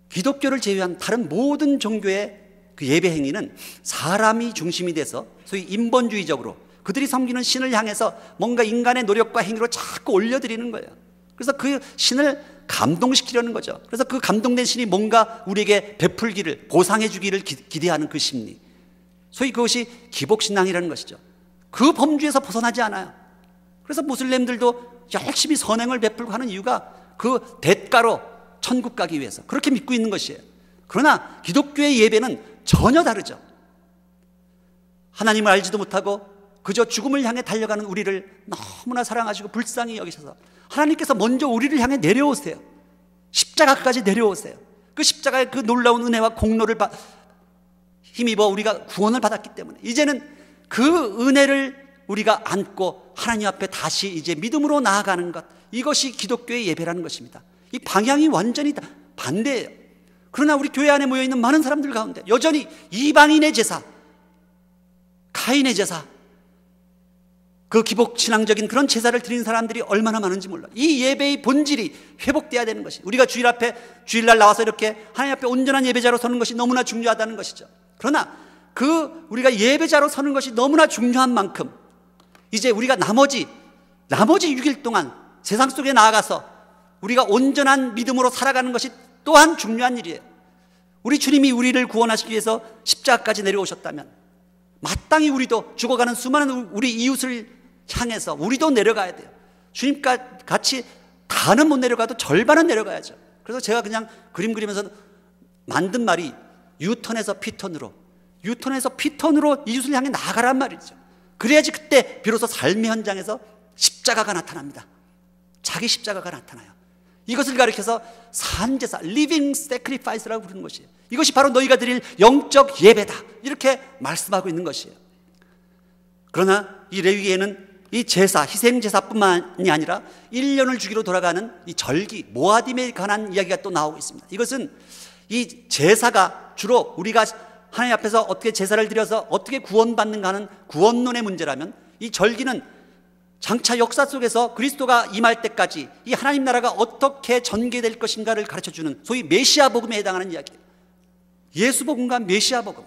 기독교를 제외한 다른 모든 종교의 그 예배 행위는 사람이 중심이 돼서 소위 인본주의적으로 그들이 섬기는 신을 향해서 뭔가 인간의 노력과 행위로 자꾸 올려드리는 거예요. 그래서 그 신을 감동시키려는 거죠. 그래서 그 감동된 신이 뭔가 우리에게 베풀기를, 보상해 주기를 기대하는 그 심리, 소위 그것이 기복신앙이라는 것이죠. 그 범주에서 벗어나지 않아요. 그래서 무슬림들도 열심히 선행을 베풀고 하는 이유가 그 대가로 천국 가기 위해서 그렇게 믿고 있는 것이에요. 그러나 기독교의 예배는 전혀 다르죠. 하나님을 알지도 못하고 그저 죽음을 향해 달려가는 우리를 너무나 사랑하시고 불쌍히 여기셔서 하나님께서 먼저 우리를 향해 내려오세요. 십자가까지 내려오세요. 그 십자가의 그 놀라운 은혜와 공로를 힘입어 우리가 구원을 받았기 때문에 이제는 그 은혜를 우리가 안고 하나님 앞에 다시 이제 믿음으로 나아가는 것, 이것이 기독교의 예배라는 것입니다. 이 방향이 완전히 반대예요. 그러나 우리 교회 안에 모여있는 많은 사람들 가운데 여전히 이방인의 제사, 가인의 제사, 그 기복신앙적인 그런 제사를 드리는 사람들이 얼마나 많은지 몰라요. 이 예배의 본질이 회복돼야 되는 것이, 우리가 주일날 나와서 이렇게 하나님 앞에 온전한 예배자로 서는 것이 너무나 중요하다는 것이죠. 그러나 우리가 예배자로 서는 것이 너무나 중요한 만큼 이제 우리가 나머지 6일 동안 세상 속에 나아가서 우리가 온전한 믿음으로 살아가는 것이 또한 중요한 일이에요. 우리 주님이 우리를 구원하시기 위해서 십자가까지 내려오셨다면 마땅히 우리도 죽어가는 수많은 우리 이웃을 향해서 우리도 내려가야 돼요. 주님과 같이 다는 못 내려가도 절반은 내려가야죠. 그래서 제가 그냥 그림 그리면서 만든 말이 유턴에서 피턴으로 이웃을 향해 나아가란 말이죠. 그래야지 그때 비로소 삶의 현장에서 십자가가 나타납니다. 자기 십자가가 나타나요. 이것을 가리켜서 산제사, living sacrifice라고 부르는 것이에요. 이것이 바로 너희가 드릴 영적 예배다, 이렇게 말씀하고 있는 것이에요. 그러나 이 레위기에는 이 제사, 희생제사뿐만이 아니라 1년을 주기로 돌아가는 이 절기, 모아딤에 관한 이야기가 또 나오고 있습니다. 이것은 이 제사가 주로 우리가 하나님 앞에서 어떻게 제사를 드려서 어떻게 구원받는가 하는 구원론의 문제라면, 이 절기는 장차 역사 속에서 그리스도가 임할 때까지 이 하나님 나라가 어떻게 전개될 것인가를 가르쳐주는 소위 메시아 복음에 해당하는 이야기예요. 예수 복음과 메시아 복음.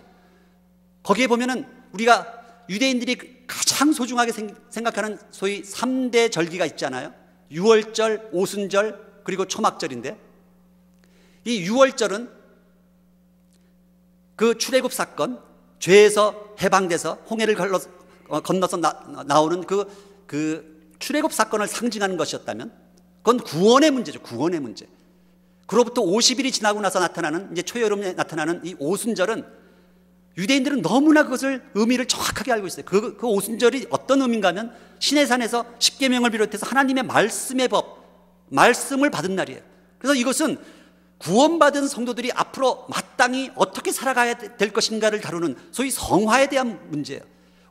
거기에 보면은 우리가 유대인들이 가장 소중하게 생각하는 소위 3대 절기가 있잖아요. 유월절, 오순절, 그리고 초막절인데, 이 유월절은 그 출애굽 사건, 죄에서 해방돼서 홍해를 건너서 나오는 그 출애굽 사건을 상징하는 것이었다면, 그건 구원의 문제죠. 구원의 문제. 그로부터 50일이 지나고 나서 나타나는, 이제 초여름에 나타나는 이 오순절은 유대인들은 너무나 그것을 의미를 정확하게 알고 있어요. 그 오순절이 어떤 의미인가 하면 시내산에서 십계명을 비롯해서 하나님의 말씀의 법, 말씀을 받은 날이에요. 그래서 이것은 구원받은 성도들이 앞으로 마땅히 어떻게 살아가야 될 것인가를 다루는 소위 성화에 대한 문제예요.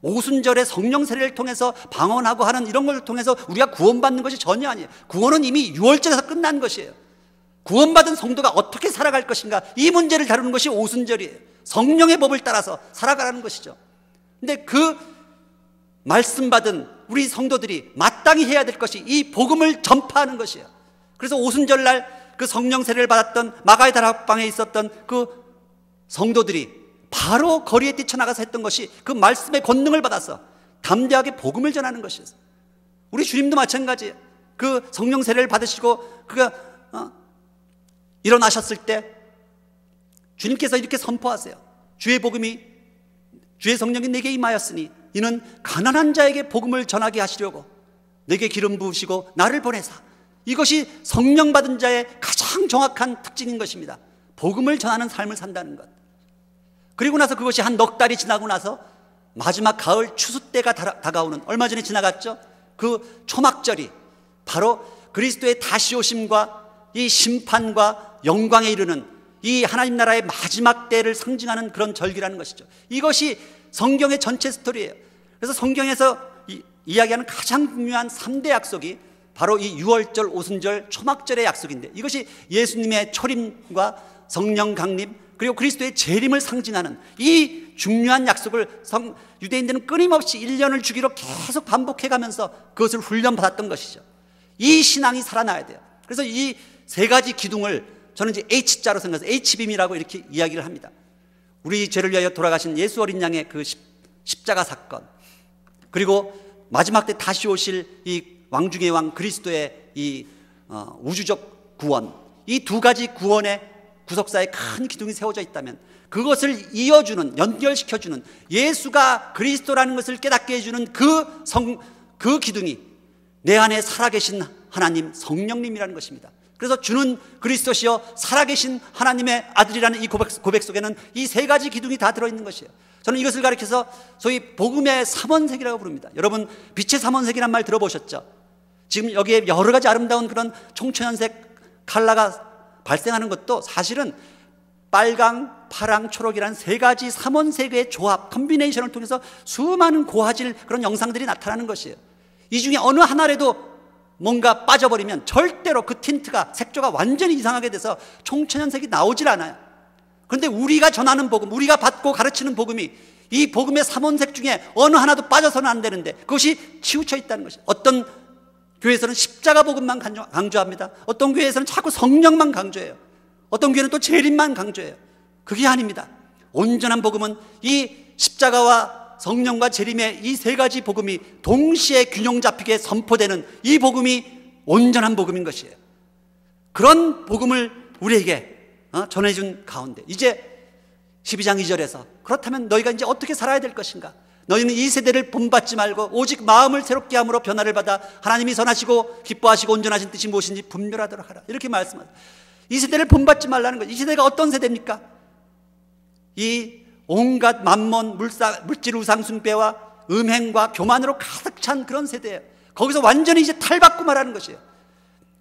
오순절의 성령 세례를 통해서 방언하고 하는 이런 걸 통해서 우리가 구원받는 것이 전혀 아니에요. 구원은 이미 유월절에서 끝난 것이에요. 구원받은 성도가 어떻게 살아갈 것인가, 이 문제를 다루는 것이 오순절이에요. 성령의 법을 따라서 살아가라는 것이죠. 근데 그 말씀 받은 우리 성도들이 마땅히 해야 될 것이 이 복음을 전파하는 것이에요. 그래서 오순절날 그 성령 세례를 받았던 마가의 다락방에 있었던 그 성도들이 바로 거리에 뛰쳐나가서 했던 것이 그 말씀의 권능을 받아서 담대하게 복음을 전하는 것이었어요. 우리 주님도 마찬가지예요. 그 성령 세례를 받으시고 그가 일어나셨을 때 주님께서 이렇게 선포하세요. 주의 성령이 내게 임하였으니 이는 가난한 자에게 복음을 전하게 하시려고 내게 기름 부으시고 나를 보내사. 이것이 성령 받은 자의 가장 정확한 특징인 것입니다. 복음을 전하는 삶을 산다는 것. 그리고 나서 그것이 한 넉 달이 지나고 나서 마지막 가을 추수 때가 다가오는, 얼마 전에 지나갔죠? 그 초막절이 바로 그리스도의 다시 오심과 이 심판과 영광에 이르는 이 하나님 나라의 마지막 때를 상징하는 그런 절기라는 것이죠. 이것이 성경의 전체 스토리예요. 그래서 성경에서 이야기하는 가장 중요한 3대 약속이 바로 이 유월절, 오순절, 초막절의 약속인데, 이것이 예수님의 초림과 성령 강림, 그리고 그리스도의 재림을 상징하는 이 중요한 약속을 유대인들은 끊임없이 1년을 주기로 계속 반복해가면서 그것을 훈련받았던 것이죠. 이 신앙이 살아나야 돼요. 그래서 이 세 가지 기둥을 저는 이제 H자로 생각해서 H빔이라고 이렇게 이야기를 합니다. 우리 죄를 위하여 돌아가신 예수 어린 양의 그 십자가 사건, 그리고 마지막 때 다시 오실 이 왕중의 왕 그리스도의 이 우주적 구원, 이 두 가지 구원의 구석사에 큰 기둥이 세워져 있다면 그것을 이어주는, 연결시켜주는, 예수가 그리스도라는 것을 깨닫게 해주는 그 기둥이 내 안에 살아계신 하나님 성령님이라는 것입니다. 그래서 주는 그리스도시여 살아계신 하나님의 아들이라는 이 고백 속에는 이 세 가지 기둥이 다 들어있는 것이에요. 저는 이것을 가리켜서 소위 복음의 삼원색이라고 부릅니다. 여러분 빛의 삼원색이란 말 들어보셨죠? 지금 여기에 여러 가지 아름다운 그런 총천연색 컬러가 발생하는 것도 사실은 빨강, 파랑, 초록이라는 세 가지 삼원색의 조합, 컨비네이션을 통해서 수많은 고화질 그런 영상들이 나타나는 것이에요. 이 중에 어느 하나라도 뭔가 빠져버리면 절대로 그 틴트가 색조가 완전히 이상하게 돼서 총천연색이 나오질 않아요. 그런데 우리가 전하는 복음, 우리가 받고 가르치는 복음이 이 복음의 삼원색 중에 어느 하나도 빠져서는 안 되는데 그것이 치우쳐 있다는 것이에요. 어떤 교회에서는 십자가 복음만 강조합니다. 어떤 교회에서는 자꾸 성령만 강조해요. 어떤 교회는 또 재림만 강조해요. 그게 아닙니다. 온전한 복음은 이 십자가와 성령과 재림의 이 세 가지 복음이 동시에 균형 잡히게 선포되는 이 복음이 온전한 복음인 것이에요. 그런 복음을 우리에게 전해준 가운데 이제 12장 2절에서 그렇다면 너희가 이제 어떻게 살아야 될 것인가? 너희는 이 세대를 본받지 말고 오직 마음을 새롭게 함으로 변화를 받아 하나님이 선하시고 기뻐하시고 온전하신 뜻이 무엇인지 분별하도록 하라. 이렇게 말씀하세요. 이 세대를 본받지 말라는 거예요. 이 세대가 어떤 세대입니까? 이 온갖 만몬, 물질 우상 숭배와 음행과 교만으로 가득 찬 그런 세대예요. 거기서 완전히 이제 탈바꿈 하라는 것이에요.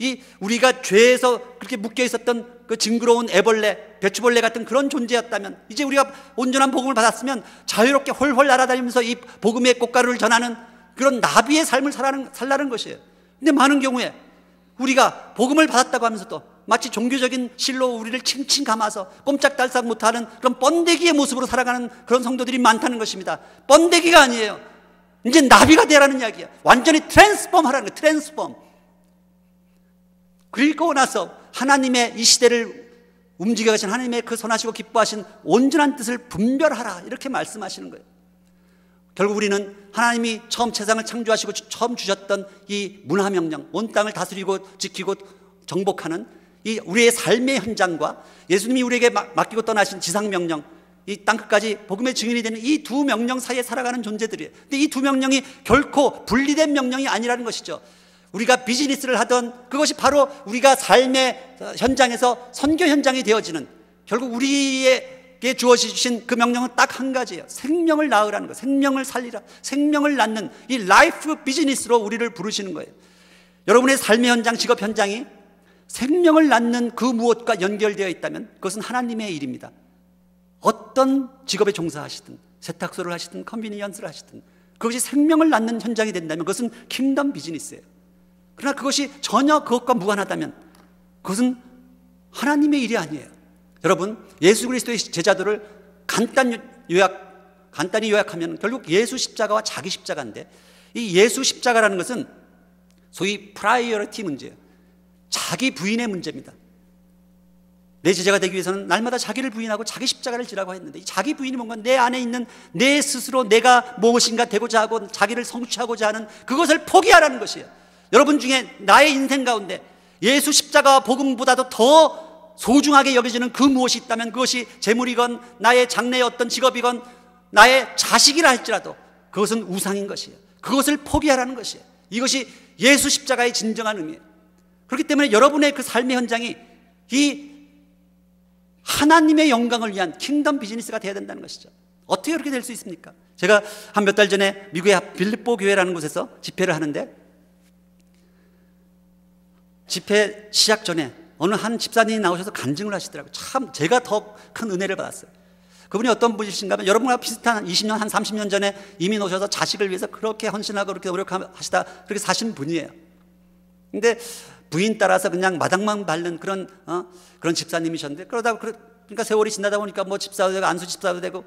이 우리가 죄에서 그렇게 묶여 있었던 그 징그러운 애벌레, 배추벌레 같은 그런 존재였다면 이제 우리가 온전한 복음을 받았으면 자유롭게 홀홀 날아다니면서 이 복음의 꽃가루를 전하는 그런 나비의 삶을 살라는 것이에요. 근데 많은 경우에 우리가 복음을 받았다고 하면서도 마치 종교적인 실로 우리를 칭칭 감아서 꼼짝달싹 못하는 그런 번데기의 모습으로 살아가는 그런 성도들이 많다는 것입니다. 번데기가 아니에요. 이제 나비가 되라는 이야기야. 완전히 트랜스폼 하라는 거예요. 트랜스폼. 그리고 나서 하나님의 이 시대를 움직여 가신 하나님의 그 선하시고 기뻐하신 온전한 뜻을 분별하라 이렇게 말씀하시는 거예요. 결국 우리는 하나님이 처음 세상을 창조하시고 처음 주셨던 이 문화명령, 온 땅을 다스리고 지키고 정복하는 이 우리의 삶의 현장과 예수님이 우리에게 맡기고 떠나신 지상명령, 이 땅끝까지 복음의 증인이 되는 이 두 명령 사이에 살아가는 존재들이에요. 근데 이 두 명령이 결코 분리된 명령이 아니라는 것이죠. 우리가 비즈니스를 하던 그것이 바로 우리가 삶의 현장에서 선교 현장이 되어지는, 결국 우리에게 주어주신 그 명령은 딱 한 가지예요. 생명을 낳으라는 거, 생명을 살리라, 생명을 낳는 이 라이프 비즈니스로 우리를 부르시는 거예요. 여러분의 삶의 현장, 직업 현장이 생명을 낳는 그 무엇과 연결되어 있다면 그것은 하나님의 일입니다. 어떤 직업에 종사하시든, 세탁소를 하시든 컨비니언스를 하시든 그것이 생명을 낳는 현장이 된다면 그것은 킹덤 비즈니스예요. 그러나 그것이 전혀 그것과 무관하다면 그것은 하나님의 일이 아니에요. 여러분, 예수 그리스도의 제자들을 간단히 요약하면 결국 예수 십자가와 자기 십자가인데, 이 예수 십자가라는 것은 소위 프라이어리티 문제예요. 자기 부인의 문제입니다. 내 제자가 되기 위해서는 날마다 자기를 부인하고 자기 십자가를 지라고 했는데, 이 자기 부인이 뭔가 내 안에 있는 내 스스로 내가 무엇인가 되고자 하고 자기를 성취하고자 하는 그것을 포기하라는 것이에요. 여러분 중에 나의 인생 가운데 예수 십자가와 복음보다도 더 소중하게 여겨지는 그 무엇이 있다면 그것이 재물이건 나의 장래의 어떤 직업이건 나의 자식이라 할지라도 그것은 우상인 것이에요. 그것을 포기하라는 것이에요. 이것이 예수 십자가의 진정한 의미예요. 그렇기 때문에 여러분의 그 삶의 현장이 이 하나님의 영광을 위한 킹덤 비즈니스가 되어야 된다는 것이죠. 어떻게 그렇게 될 수 있습니까? 제가 한 몇 달 전에 미국의 빌립보 교회라는 곳에서 집회를 하는데, 집회 시작 전에 어느 한 집사님이 나오셔서 간증을 하시더라고요. 참 제가 더 큰 은혜를 받았어요. 그분이 어떤 분이신가 하면 여러분과 비슷한 20년, 한 30년 전에 이민 오셔서 자식을 위해서 그렇게 헌신하고 그렇게 노력하시다 그렇게 사신 분이에요. 근데 부인 따라서 그냥 마당만 밟는 그런 집사님이셨는데, 그러니까 세월이 지나다 보니까 뭐 집사도 되고 안수 집사도 되고.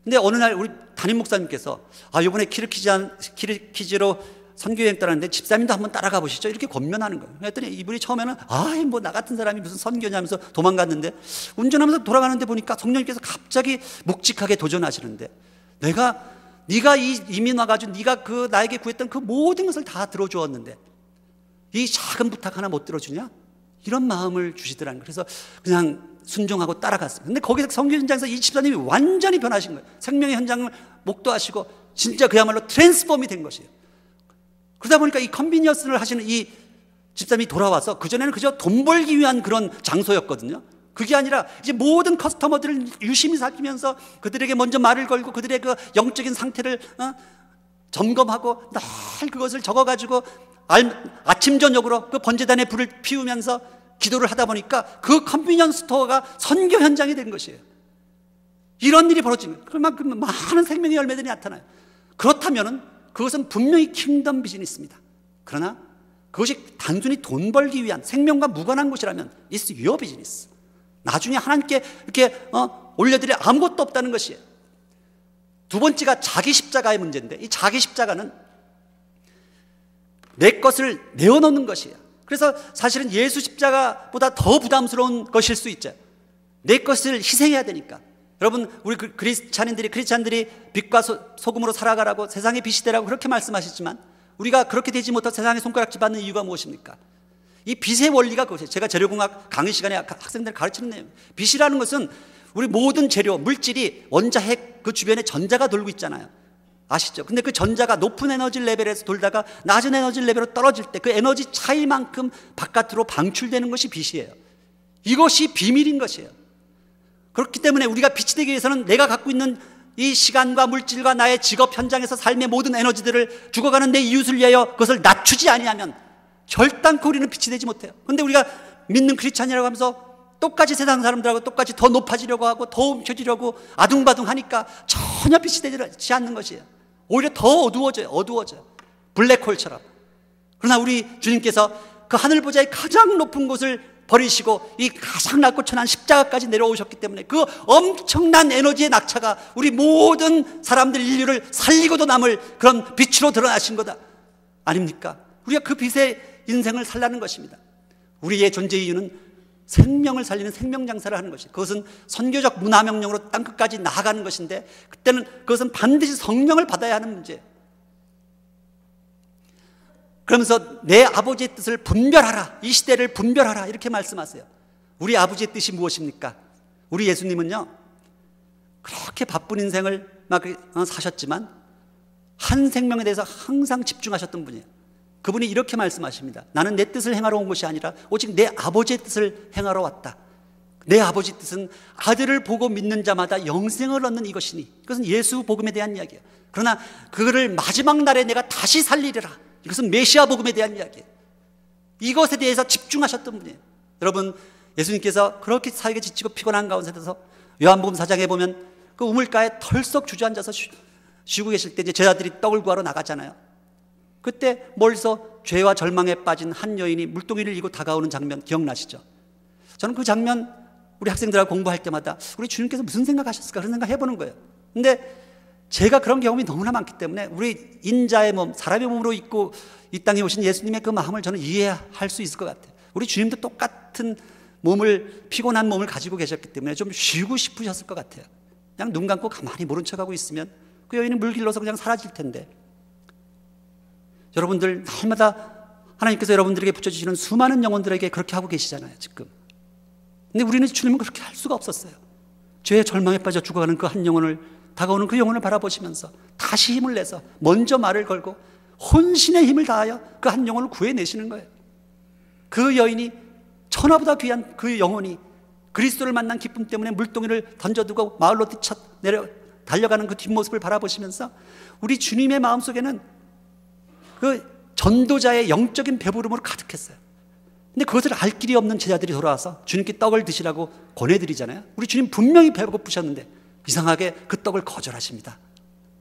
근데 어느 날 우리 담임 목사님께서 이번에 키르키즈로 선교여행 떠났는데 집사님도 한번 따라가 보시죠, 이렇게 권면하는 거예요. 그랬더니 이분이 처음에는 뭐 나 같은 사람이 무슨 선교냐면서 도망갔는데, 운전하면서 돌아가는데 보니까 성령님께서 갑자기 묵직하게 도전하시는데, 네가 이민 와가지고 네가 나에게 구했던 그 모든 것을 다 들어주었는데 이 작은 부탁 하나 못 들어주냐? 이런 마음을 주시더라는 거예요. 그래서 그냥 순종하고 따라갔어요. 근데 거기서 선교 현장에서 이 집사님이 완전히 변하신 거예요. 생명의 현장을 목도하시고 진짜 그야말로 트랜스폼이 된 것이에요. 그러다 보니까 이 컨비니언스를 하시는 이 집사님이 돌아와서, 그전에는 그저 돈 벌기 위한 그런 장소였거든요. 그게 아니라 이제 모든 커스터머들을 유심히 살피면서 그들에게 먼저 말을 걸고 그들의 그 영적인 상태를 점검하고 늘 그것을 적어가지고 아침 저녁으로 그 번제단에 불을 피우면서 기도를 하다 보니까 그 컨비니언스 스토어가 선교 현장이 된 것이에요. 이런 일이 벌어지면 그만큼 많은 생명의 열매들이 나타나요. 그렇다면 그것은 분명히 킹덤 비즈니스입니다. 그러나 그것이 단순히 돈 벌기 위한 생명과 무관한 것이라면 It's your business. 나중에 하나님께 이렇게 올려드릴 아무것도 없다는 것이에요. 두 번째가 자기 십자가의 문제인데, 이 자기 십자가는 내 것을 내어놓는 것이에요. 그래서 사실은 예수 십자가보다 더 부담스러운 것일 수 있죠. 내 것을 희생해야 되니까. 여러분, 우리 크리스찬들이 빛과 소금으로 살아가라고, 세상의 빛이 되라고 그렇게 말씀하시지만, 우리가 그렇게 되지 못한 세상의 손가락질 받는 이유가 무엇입니까? 이 빛의 원리가 그것이에요. 제가 재료공학 강의 시간에 학생들 가르치는 내용, 빛이라는 것은 우리 모든 재료, 물질이 원자핵 그 주변에 전자가 돌고 있잖아요. 아시죠? 근데 그 전자가 높은 에너지 레벨에서 돌다가 낮은 에너지 레벨로 떨어질 때 그 에너지 차이만큼 바깥으로 방출되는 것이 빛이에요. 이것이 비밀인 것이에요. 그렇기 때문에 우리가 빛이 되기 위해서는 내가 갖고 있는 이 시간과 물질과 나의 직업 현장에서 삶의 모든 에너지들을 죽어가는 내 이웃을 위하여 그것을 낮추지 아니하면 결단코 우리는 빛이 되지 못해요. 그런데 우리가 믿는 크리스찬이라고 하면서 똑같이 세상 사람들하고 똑같이 더 높아지려고 하고 더 움켜쥐려고 아둥바둥 하니까 전혀 빛이 되지 않는 것이에요. 오히려 더 어두워져요. 블랙홀처럼. 그러나 우리 주님께서 그 하늘보좌의 가장 높은 곳을 버리시고 이 가장 낮고 천한 십자가까지 내려오셨기 때문에 그 엄청난 에너지의 낙차가 우리 모든 사람들 인류를 살리고도 남을 그런 빛으로 드러나신 거다 아닙니까? 우리가 그 빛의 인생을 살라는 것입니다. 우리의 존재 이유는 생명을 살리는 생명장사를 하는 것이, 그것은 선교적 문화명령으로 땅끝까지 나아가는 것인데, 그때는 그것은 반드시 성령을 받아야 하는 문제예요. 그러면서 내 아버지의 뜻을 분별하라, 이 시대를 분별하라, 이렇게 말씀하세요. 우리 아버지의 뜻이 무엇입니까? 우리 예수님은요, 그렇게 바쁜 인생을 막 사셨지만 한 생명에 대해서 항상 집중하셨던 분이에요. 그분이 이렇게 말씀하십니다. 나는 내 뜻을 행하러 온 것이 아니라 오직 내 아버지의 뜻을 행하러 왔다. 내 아버지 뜻은 아들을 보고 믿는 자마다 영생을 얻는 이것이니, 이것은 예수 복음에 대한 이야기예요. 그러나 그거를 마지막 날에 내가 다시 살리리라, 이것은 메시아 복음에 대한 이야기예요. 이것에 대해서 집중하셨던 분이에요. 여러분, 예수님께서 그렇게 사역에 지치고 피곤한 가운데서 요한복음 4장에 보면 그 우물가에 털썩 주저앉아서 쉬고 계실 때 이제 제자들이 떡을 구하러 나가잖아요. 그때 멀리서 죄와 절망에 빠진 한 여인이 물동이를 이고 다가오는 장면 기억나시죠? 저는 그 장면 우리 학생들하고 공부할 때마다 우리 주님께서 무슨 생각하셨을까 그런 생각 해보는 거예요. 근데 제가 그런 경험이 너무나 많기 때문에 우리 인자의 몸, 사람의 몸으로 있고 이 땅에 오신 예수님의 그 마음을 저는 이해할 수 있을 것 같아요. 우리 주님도 똑같은 몸을, 피곤한 몸을 가지고 계셨기 때문에 좀 쉬고 싶으셨을 것 같아요. 그냥 눈 감고 가만히 모른 척하고 있으면 그 여인은 물 길러서 그냥 사라질 텐데, 여러분들 날마다 하나님께서 여러분들에게 붙여주시는 수많은 영혼들에게 그렇게 하고 계시잖아요, 지금. 근데 우리는 주님은 그렇게 할 수가 없었어요. 죄의 절망에 빠져 죽어가는 그 한 영혼을, 다가오는 그 영혼을 바라보시면서 다시 힘을 내서 먼저 말을 걸고 혼신의 힘을 다하여 그 한 영혼을 구해내시는 거예요. 그 여인이, 천하보다 귀한 그 영혼이 그리스도를 만난 기쁨 때문에 물동이를 던져두고 마을로 달려가는 그 뒷모습을 바라보시면서 우리 주님의 마음속에는 그 전도자의 영적인 배부름으로 가득했어요. 근데 그것을 알 길이 없는 제자들이 돌아와서 주님께 떡을 드시라고 권해드리잖아요. 우리 주님 분명히 배고프셨는데 이상하게 그 떡을 거절하십니다.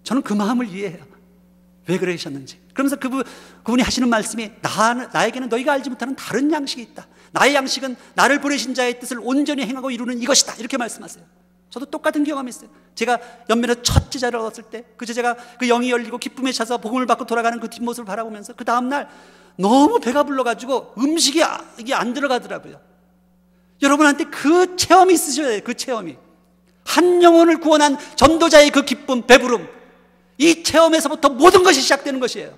저는 그 마음을 이해해요. 왜 그러셨는지. 그러면서 그분이 하시는 말씀이 나에게는 너희가 알지 못하는 다른 양식이 있다. 나의 양식은 나를 보내신 자의 뜻을 온전히 행하고 이루는 이것이다. 이렇게 말씀하세요. 저도 똑같은 경험이 있어요. 제가 연면에 첫 제자를 얻었을 때 그 제자가 그 영이 열리고 기쁨에 차서 복음을 받고 돌아가는 그 뒷모습을 바라보면서 그 다음날 너무 배가 불러가지고 음식이 이게 안 들어가더라고요. 여러분한테 그 체험이 있으셔야 돼요. 그 체험이. 한 영혼을 구원한 전도자의 그 기쁨, 배부름, 이 체험에서부터 모든 것이 시작되는 것이에요.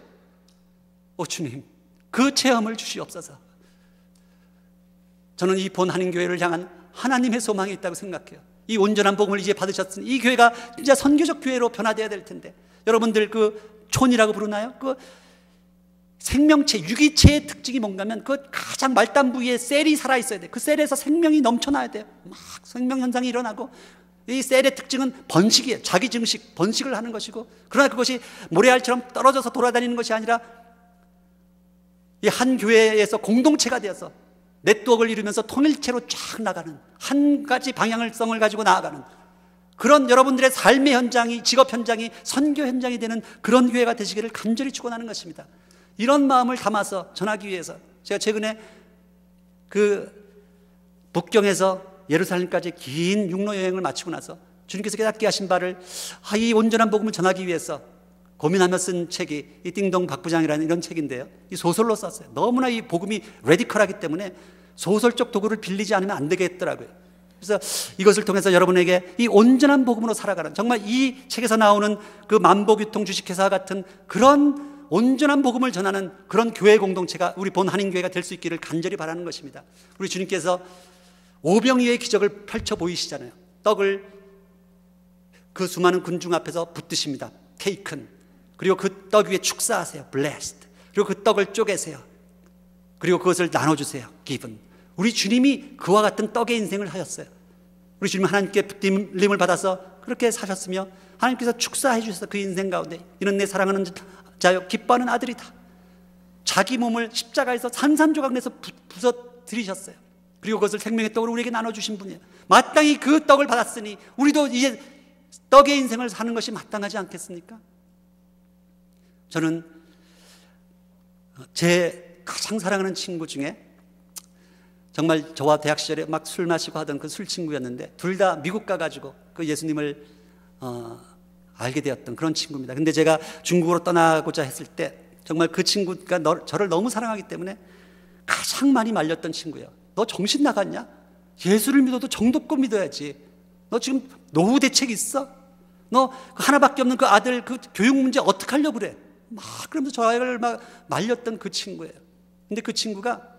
오 주님, 그 체험을 주시옵소서. 저는 이 본 한인교회를 향한 하나님의 소망이 있다고 생각해요. 이 온전한 복음을 이제 받으셨으니 이 교회가 진짜 선교적 교회로 변화되어야 될 텐데, 여러분들 그 촌이라고 부르나요? 그 생명체, 유기체의 특징이 뭔가면 그 가장 말단 부위에 셀이 살아있어야 돼요. 그 셀에서 생명이 넘쳐나야 돼요. 막 생명 현상이 일어나고, 이 셀의 특징은 번식이에요. 자기 증식, 번식을 하는 것이고, 그러나 그것이 모래알처럼 떨어져서 돌아다니는 것이 아니라 이 한 교회에서 공동체가 되어서 네트워크를 이루면서 통일체로 쫙 나가는, 한 가지 방향성을 가지고 나아가는 그런 여러분들의 삶의 현장이, 직업 현장이 선교 현장이 되는 그런 교회가 되시기를 간절히 축원하는 것입니다. 이런 마음을 담아서 전하기 위해서 제가 최근에 그 북경에서 예루살렘까지 긴 육로 여행을 마치고 나서 주님께서 깨닫게 하신 바를 이 온전한 복음을 전하기 위해서 고민하며 쓴 책이 이 띵동 박부장이라는 이런 책인데요, 이 소설로 썼어요. 너무나 이 복음이 레디컬하기 때문에 소설적 도구를 빌리지 않으면 안 되겠더라고요. 그래서 이것을 통해서 여러분에게 이 온전한 복음으로 살아가는, 정말 이 책에서 나오는 그 만복유통 주식회사 같은 그런 온전한 복음을 전하는 그런 교회 공동체가 우리 본 한인교회가 될 수 있기를 간절히 바라는 것입니다. 우리 주님께서 오병이어의 기적을 펼쳐 보이시잖아요. 떡을 그 수많은 군중 앞에서 붙드십니다. 테이큰. 그리고 그 떡 위에 축사하세요. blessed. 그리고 그 떡을 쪼개세요. 그리고 그것을 나눠주세요. given. 우리 주님이 그와 같은 떡의 인생을 하셨어요. 우리 주님 하나님께 붙들림을 받아서 그렇게 사셨으며 하나님께서 축사해 주셔서 그 인생 가운데 이는 내 사랑하는 자여 기뻐하는 아들이다. 자기 몸을 십자가에서 산산조각 내서 부서뜨리셨어요. 그리고 그것을 생명의 떡으로 우리에게 나눠주신 분이에요. 마땅히 그 떡을 받았으니 우리도 이제 떡의 인생을 사는 것이 마땅하지 않겠습니까? 저는 제 가장 사랑하는 친구 중에 정말 저와 대학 시절에 막 술 마시고 하던 그 술 친구였는데 둘 다 미국 가가지고 그 예수님을 알게 되었던 그런 친구입니다. 근데 제가 중국으로 떠나고자 했을 때 정말 그 친구가 저를 너무 사랑하기 때문에 가장 많이 말렸던 친구예요. 너 정신 나갔냐? 예수를 믿어도 정도껏 믿어야지. 너 지금 노후 대책 있어? 너 하나밖에 없는 그 아들 그 교육 문제 어떻게 하려고 그래? 막 그러면서 저를 막 말렸던 그 친구예요. 근데 그 친구가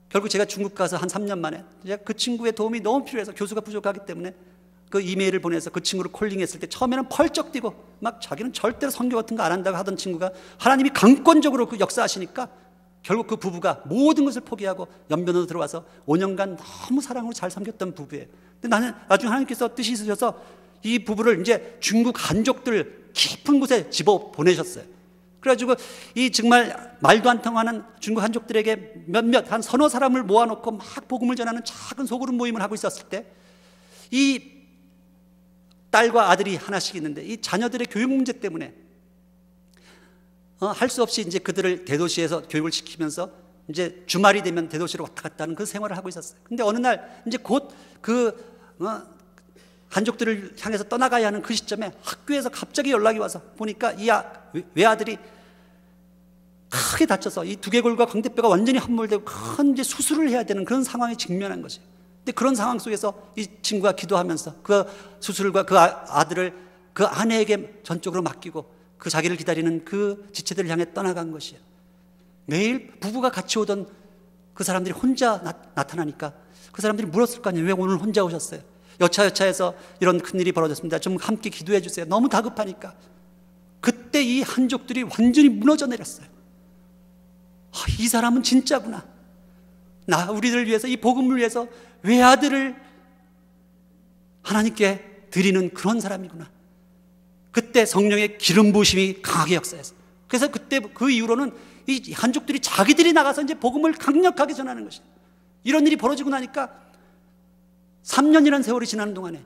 결국 제가 중국 가서 한 3년 만에 제가 그 친구의 도움이 너무 필요해서 교수가 부족하기 때문에 그 이메일을 보내서 그 친구를 콜링했을 때 처음에는 펄쩍 뛰고 막 자기는 절대로 선교 같은 거 안 한다고 하던 친구가 하나님이 강권적으로 그 역사하시니까 결국 그 부부가 모든 것을 포기하고 연변으로 들어와서 5년간 너무 사랑으로 잘 섬겼던 부부예요. 근데 나는 나중에 하나님께서 뜻이 있으셔서 이 부부를 이제 중국 한족들 깊은 곳에 집어 보내셨어요. 그래가지고 이 정말 말도 안 통하는 중국 한족들에게 몇몇 한 서너 사람을 모아놓고 막 복음을 전하는 작은 소그룹 모임을 하고 있었을 때 이 딸과 아들이 하나씩 있는데 이 자녀들의 교육 문제 때문에 할 수 없이 이제 그들을 대도시에서 교육을 시키면서 이제 주말이 되면 대도시로 왔다 갔다 하는 그 생활을 하고 있었어요. 근데 어느 날 이제 곧 그 한족들을 향해서 떠나가야 하는 그 시점에 학교에서 갑자기 연락이 와서 보니까 이 외아들이 크게 다쳐서 이 두개골과 광대뼈가 완전히 함몰되고 큰 이제 수술을 해야 되는 그런 상황에 직면한 것이에요. 근데 그런 상황 속에서 이 친구가 기도하면서 그 수술과 그 아들을 그 아내에게 전적으로 맡기고 그 자기를 기다리는 그 지체들을 향해 떠나간 것이에요. 매일 부부가 같이 오던 그 사람들이 혼자 나타나니까 그 사람들이 물었을 거 아니에요. 왜 오늘 혼자 오셨어요? 여차여차해서 이런 큰일이 벌어졌습니다. 좀 함께 기도해 주세요. 너무 다급하니까. 그때 이 한족들이 완전히 무너져 내렸어요. 이 사람은 진짜구나. 우리들을 위해서 이 복음을 위해서 외아들을 하나님께 드리는 그런 사람이구나. 그때 성령의 기름 부으심이 강하게 역사했어요. 그래서 그때 그 이후로는 이 한족들이 자기들이 나가서 이제 복음을 강력하게 전하는 것이에요. 이런 일이 벌어지고 나니까 3년이라는 세월이 지나는 동안에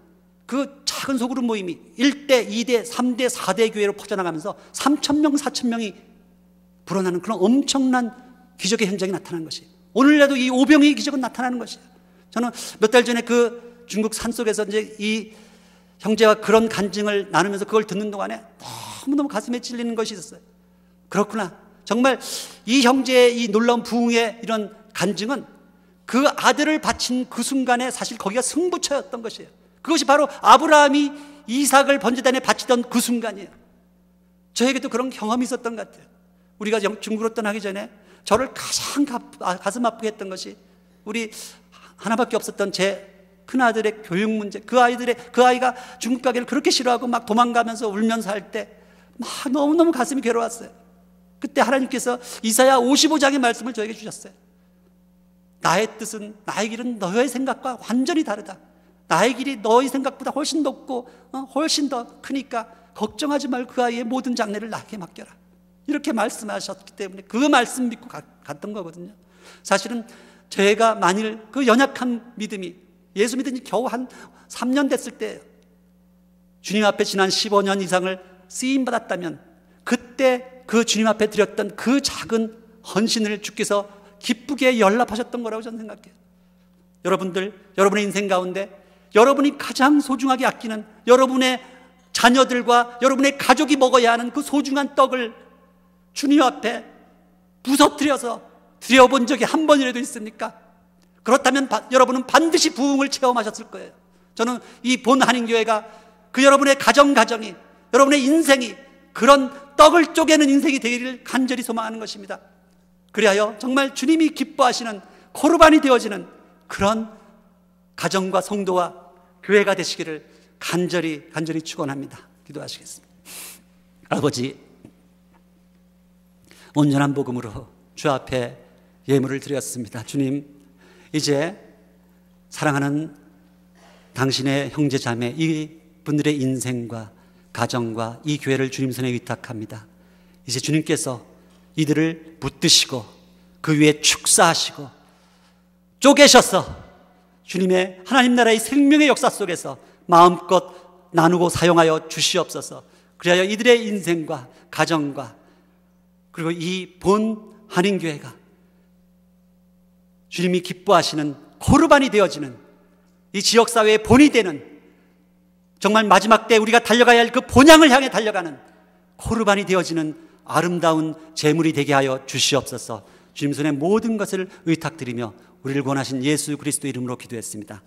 그 작은 소그룹 모임이 1대, 2대, 3대, 4대 교회로 퍼져나가면서 3,000명, 4,000명이 불어나는 그런 엄청난 기적의 현장이 나타난 것이에요. 오늘날도 이 오병이의 기적은 나타나는 것이에요. 저는 몇 달 전에 그 중국 산속에서 이제 이 형제와 그런 간증을 나누면서 그걸 듣는 동안에 너무너무 가슴에 찔리는 것이 있었어요. 그렇구나. 정말 이 형제의 이 놀라운 부흥의 이런 간증은 그 아들을 바친 그 순간에 사실 거기가 승부처였던 것이에요. 그것이 바로 아브라함이 이삭을 번제단에 바치던 그 순간이에요. 저에게도 그런 경험이 있었던 것 같아요. 우리가 중국으로 떠나기 전에 저를 가장 가슴 아프게 했던 것이 우리 하나밖에 없었던 제 큰아들의 교육 문제. 그 아이가 중국 가기를 그렇게 싫어하고 막 도망가면서 울면서 할 때 막 너무너무 가슴이 괴로웠어요. 그때 하나님께서 이사야 55장의 말씀을 저에게 주셨어요. 나의 뜻은, 나의 길은 너의 생각과 완전히 다르다. 나의 길이 너의 생각보다 훨씬 높고 훨씬 더 크니까 걱정하지 말고 그 아이의 모든 장래를 나에게 맡겨라. 이렇게 말씀하셨기 때문에 그 말씀 믿고 갔던 거거든요. 사실은 제가 만일 그 연약한 믿음이 예수 믿은 지 겨우 한 3년 됐을 때 주님 앞에 지난 15년 이상을 쓰임받았다면 그때 그 주님 앞에 드렸던 그 작은 헌신을 주께서 기쁘게 연락하셨던 거라고 저는 생각해요. 여러분들, 여러분의 인생 가운데 여러분이 가장 소중하게 아끼는 여러분의 자녀들과 여러분의 가족이 먹어야 하는 그 소중한 떡을 주님 앞에 부서뜨려서 드려본 적이 한 번이라도 있습니까? 그렇다면 여러분은 반드시 부흥을 체험하셨을 거예요. 저는 이 본 한인교회가 그 여러분의 가정이, 여러분의 인생이 그런 떡을 쪼개는 인생이 되기를 간절히 소망하는 것입니다. 그리하여 정말 주님이 기뻐하시는 코르반이 되어지는 그런 가정과 성도와 교회가 되시기를 간절히 축원합니다. 기도하시겠습니다. 아버지, 온전한 복음으로 주 앞에 예물을 드렸습니다. 주님, 이제 사랑하는 당신의 형제 자매 이 분들의 인생과 가정과 이 교회를 주님 손에 위탁합니다. 이제 주님께서 이들을 붙드시고 그 위에 축사하시고 쪼개셔서 주님의 하나님 나라의 생명의 역사 속에서 마음껏 나누고 사용하여 주시옵소서. 그리하여 이들의 인생과 가정과 그리고 이 본 한인교회가 주님이 기뻐하시는 코르반이 되어지는 이 지역사회의 본이 되는 정말 마지막 때 우리가 달려가야 할 그 본향을 향해 달려가는 코르반이 되어지는 아름다운 제물이 되게 하여 주시옵소서. 주님 손에 모든 것을 의탁드리며 우리를 구원하신 예수 그리스도 이름으로 기도했습니다.